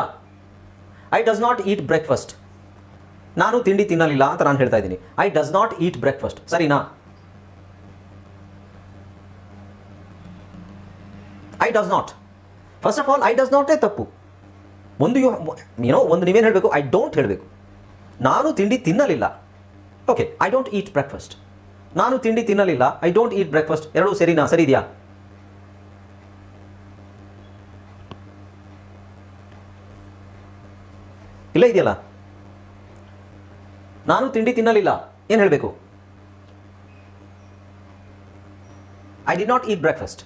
I does not eat breakfast. ನಾನು ತಿಂಡಿ ತಿನ್ನಲಿಲ್ಲ ಅಂತ ನಾನು ಹೇಳ್ತಾ ಇದ್ದೀನಿ. I does not eat breakfast. ಸರಿನಾ? I does not. First of all I does ನಾಟೇ ತಪ್ಪು. ಒಂದು ನೀವೇನು ಹೇಳಬೇಕು, ಐ ಡೋಂಟ್ ಹೇಳಬೇಕು. ನಾನು ತಿಂಡಿ ತಿನ್ನಲಿಲ್ಲ, okay, I don't eat breakfast. ನಾನು ತಿಂಡಿ ತಿನ್ನಲಿಲ್ಲ, ಐ ಡೋಂಟ್ ಈಟ್ ಬ್ರೇಕ್ಫಾಸ್ಟ್. ಎರಡೂ ಸರಿನಾ? ಸರಿ ಇದೆಯಾ? ಇಲ್ಲ ಇದೆಯಲ್ಲ? ನಾನು ತಿಂಡಿ ತಿನ್ನಲಿಲ್ಲ ಏನು ಹೇಳಬೇಕು? I did not eat breakfast.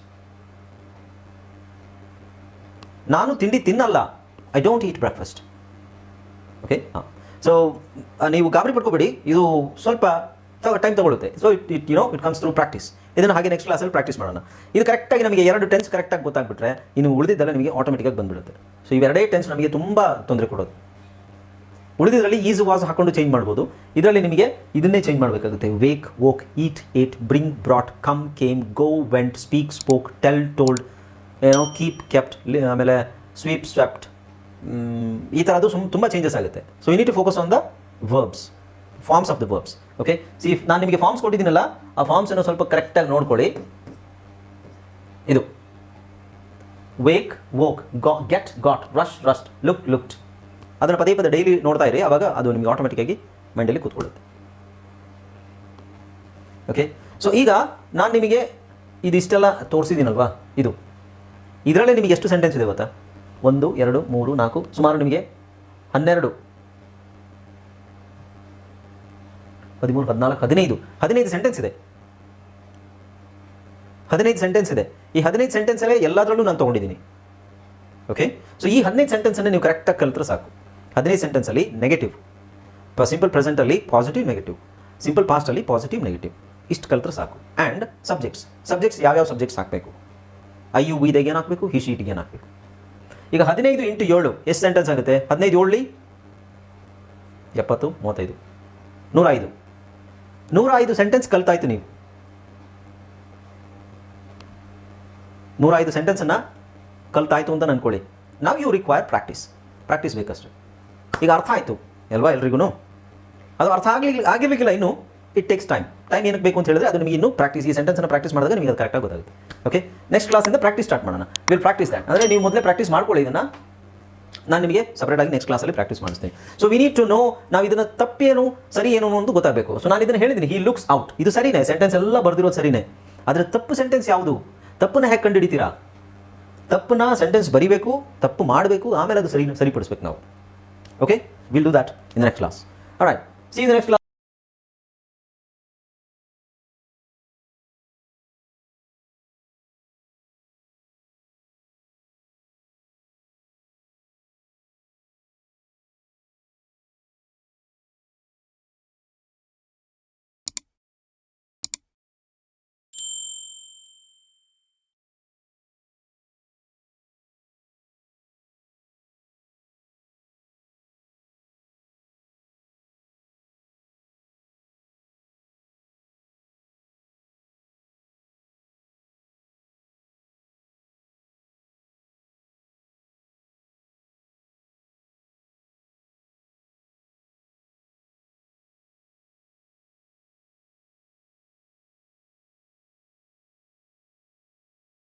ನಾನು ತಿಂಡಿ ತಿನ್ನಲ್ಲ, I don't eat breakfast. Okay, ಹಾಂ. ಸೊ ನೀವು ಗಾಬರಿ ಪಡ್ಕೋಬೇಡಿ, ಇದು ಸ್ವಲ್ಪ ಟೈಮ್ ತಗೊಳುತ್ತೆ. So it comes through practice. ಇದನ್ನು ಹಾಗೆ ನೆಕ್ಸ್ಟ್ ಕ್ಲಾಸಲ್ಲಿ ಪ್ರಾಕ್ಟೀಸ್ ಮಾಡೋಣ. ಇದು ಕರೆಕ್ಟಾಗಿ ನಮಗೆ ಎರಡು ಟೆನ್ಸ್ ಕರೆಕ್ಟಾಗಿ ಗೊತ್ತಾಗ್ಬಿಟ್ರೆ ಇನ್ನು ಉಳಿದಿದ್ದೆಲ್ಲ ನಿಮಗೆ ಆಟೋಮೆಟಿಕಾಗಿ ಬಂದುಬಿಡುತ್ತೆ. ಸೊ ಇವೆರಡೇ ಟೆನ್ಸ್ ನಮಗೆ ತುಂಬ ತೊಂದರೆ ಕೊಡೋದು. ಉಳಿದಿದ್ರಲ್ಲಿ ಈಸ್ ವಾಸ್ ಹಾಕೊಂಡು ಚೇಂಜ್ ಮಾಡ್ಬೋದು. ಇದರಲ್ಲಿ ನಿಮಗೆ ಇದನ್ನೇ ಚೇಂಜ್ ಮಾಡಬೇಕಾಗುತ್ತೆ. Wake, woke, eat, ate, bring, brought, come, came, go, went, speak, spoke, tell, told, keep, kept, ಆಮೇಲೆ ಸ್ವೀಪ್, ಸ್ವೆಪ್ಟ್, ಈ ಥರದ್ದು ತುಂಬ ಚೇಂಜಸ್ ಆಗುತ್ತೆ. So you need to focus on the verbs, forms of the verbs. Okay, see ನಾನು ನಿಮಗೆ forms ಕೊಟ್ಟಿದ್ದೀನಲ್ಲ, ಆ ಫಾರ್ಮ್ಸನ್ನು ಸ್ವಲ್ಪ ಕರೆಕ್ಟಾಗಿ ನೋಡ್ಕೊಳ್ಳಿ. ಇದು wake, woke, get, got, rush, Rust, look, looked. ಅದನ್ನು ಪದೇ ಪದೇ ಡೈಲಿ ನೋಡ್ತಾ ಇರಿ, ಆವಾಗ ಅದು ನಿಮಗೆ ಆಟೋಮೆಟಿಕ್ಕಾಗಿ ಮೈಂಡಲ್ಲಿ ಕೂತ್ಕೊಳ್ಳುತ್ತೆ. ಓಕೆ, ಸೊ ಈಗ ನಾನು ನಿಮಗೆ ಇದಿಷ್ಟೆಲ್ಲ ತೋರಿಸಿದ್ದೀನಲ್ವಾ, ಇದರಲ್ಲೇ ನಿಮಗೆ ಎಷ್ಟು ಸೆಂಟೆನ್ಸ್ ಇದೆ ಗೊತ್ತಾ? 1, 2, 3, 4, ಸುಮಾರು ನಿಮಗೆ 12, 13, 14, 15 ಸೆಂಟೆನ್ಸ್ ಇದೆ. 15 ಸೆಂಟೆನ್ಸ್ ಇದೆ. ಈ 15 ಸೆಂಟೆನ್ಸಲ್ಲೇ ಎಲ್ಲದರಲ್ಲೂ ನಾನು ತೊಗೊಂಡಿದ್ದೀನಿ. ಓಕೆ, ಸೊ ಈ 15 ಸೆಂಟೆನ್ಸನ್ನು ನೀವು ಕರೆಕ್ಟಾಗಿ ಕಲಿತ್ರೆ ಸಾಕು. 15 ಸೆಂಟೆನ್ಸಲ್ಲಿ ನೆಗೆಟಿವ್, ಸಿಂಪಲ್ ಪ್ರೆಸೆಂಟಲ್ಲಿ ಪಾಸಿಟಿವ್ ನೆಗೆಟಿವ್, ಸಿಂಪಲ್ ಪಾಸ್ಟಲ್ಲಿ ಪಾಸಿಟಿವ್ ನೆಗೆಟಿವ್, ಇಷ್ಟು ಕಲಿತ್ರೆ ಸಾಕು. ಆ್ಯಂಡ್ ಸಬ್ಜೆಕ್ಟ್ಸ್ ಯಾವ್ಯಾವ ಸಬ್ಜೆಕ್ಟ್ಸ್ ಹಾಕಬೇಕು, ಐ ಯು ವಿ ದಾಗ ಏನು ಹಾಕಬೇಕು, ಹಿ ಶಿ ಇಟ್ಗೆ ಏನು ಹಾಕಬೇಕು. ಈಗ 15 × 7 ಎಷ್ಟು ಸೆಂಟೆನ್ಸ್ ಆಗುತ್ತೆ? 15 7 70 35 105 ಸೆಂಟೆನ್ಸ್ ಕಲ್ತಾಯ್ತು. ನೀವು 105 ಸೆಂಟೆನ್ಸನ್ನು ಕಲ್ತಾಯ್ತು ಅಂತ ಅಂದ್ಕೊಳ್ಳಿ. ನಾವು ಯು ರಿಕ್ವೈರ್ ಪ್ರಾಕ್ಟೀಸ್ ಬೇಕಷ್ಟೆ. ಈಗ ಅರ್ಥ ಆಯಿತು ಅಲ್ವಾ ಎಲ್ರಿಗೂ? ಅದು ಅರ್ಥ ಆಗಿರಲಿಕ್ಕಿಲ್ಲ ಇನ್ನೂ. ಇಟ್ ಟೇಕ್ಸ್ ಟೈಮ್ ಏನಕ್ಕೆ ಬೇಕು ಅಂತ ಹೇಳಿದ್ರೆ ಅದು ನಿಮಗೆ ಇನ್ನೂ ಪ್ರಾಕ್ಟೀಸ್, ಈ ಸೆಂಟೆನ್ಸನ್ನು ಪ್ರಾಕ್ಟೀಸ್ ಮಾಡಿದಾಗ ನಿಮಗೆ ಅದು ಕರೆಕ್ಟಾಗಿ ಗೊತ್ತಾಗುತ್ತೆ. ಓಕೆ, ನೆಕ್ಸ್ಟ್ ಕ್ಲಾಸಿಂದ ಪ್ರಾಕ್ಟೀಸ್ ಸ್ಟಾರ್ಟ್ ಮಾಡೋಣ. Will practice that. ಅಂದರೆ ನೀವು ಮೊದಲೇ ಪ್ರಾಕ್ಟೀಸ್ ಮಾಡ್ಕೊಳ್ಳಿ ಇದನ್ನು. ನಾನು ನಿಮಗೆ ಸಪ್ರೇಟಾಗಿ ನೆಕ್ಸ್ಟ್ ಕ್ಲಾಸಲ್ಲಿ ಪ್ರಾಕ್ಟೀಸ್ ಮಾಡಿಸ್ತೀನಿ. So we need to know, ನಾವು ಇದನ್ನು ತಪ್ಪೇನು ಸರಿ ಏನು ಅನ್ನೋದು ಗೊತ್ತಾಗಬೇಕು. ಸೊ ನಾನು ಇದನ್ನು ಹೇಳಿದ್ದೀನಿ, ಹಿ ಲುಕ್ಸ್ ಔಟ್, ಇದು ಸರಿನೇ, ಸೆಂಟೆನ್ಸ್ ಎಲ್ಲ ಬರ್ದಿರೋದು ಸರಿನೇ, ಆದರೆ ತಪ್ಪು ಸೆಂಟೆನ್ಸ್ ಯಾವುದು, ತಪ್ಪನ್ನ ಹೇಗೆ ಕಂಡುಹಿಡಿತೀರಾ? ತಪ್ಪನ್ನ ಸೆಂಟೆನ್ಸ್ ಬರಿಬೇಕು, ತಪ್ಪು ಮಾಡಬೇಕು, ಆಮೇಲೆ ಅದು ಸರಿಪಡಿಸ್ಬೇಕು ನಾವು. Okay, will do that in the next class. All right, C in the next class.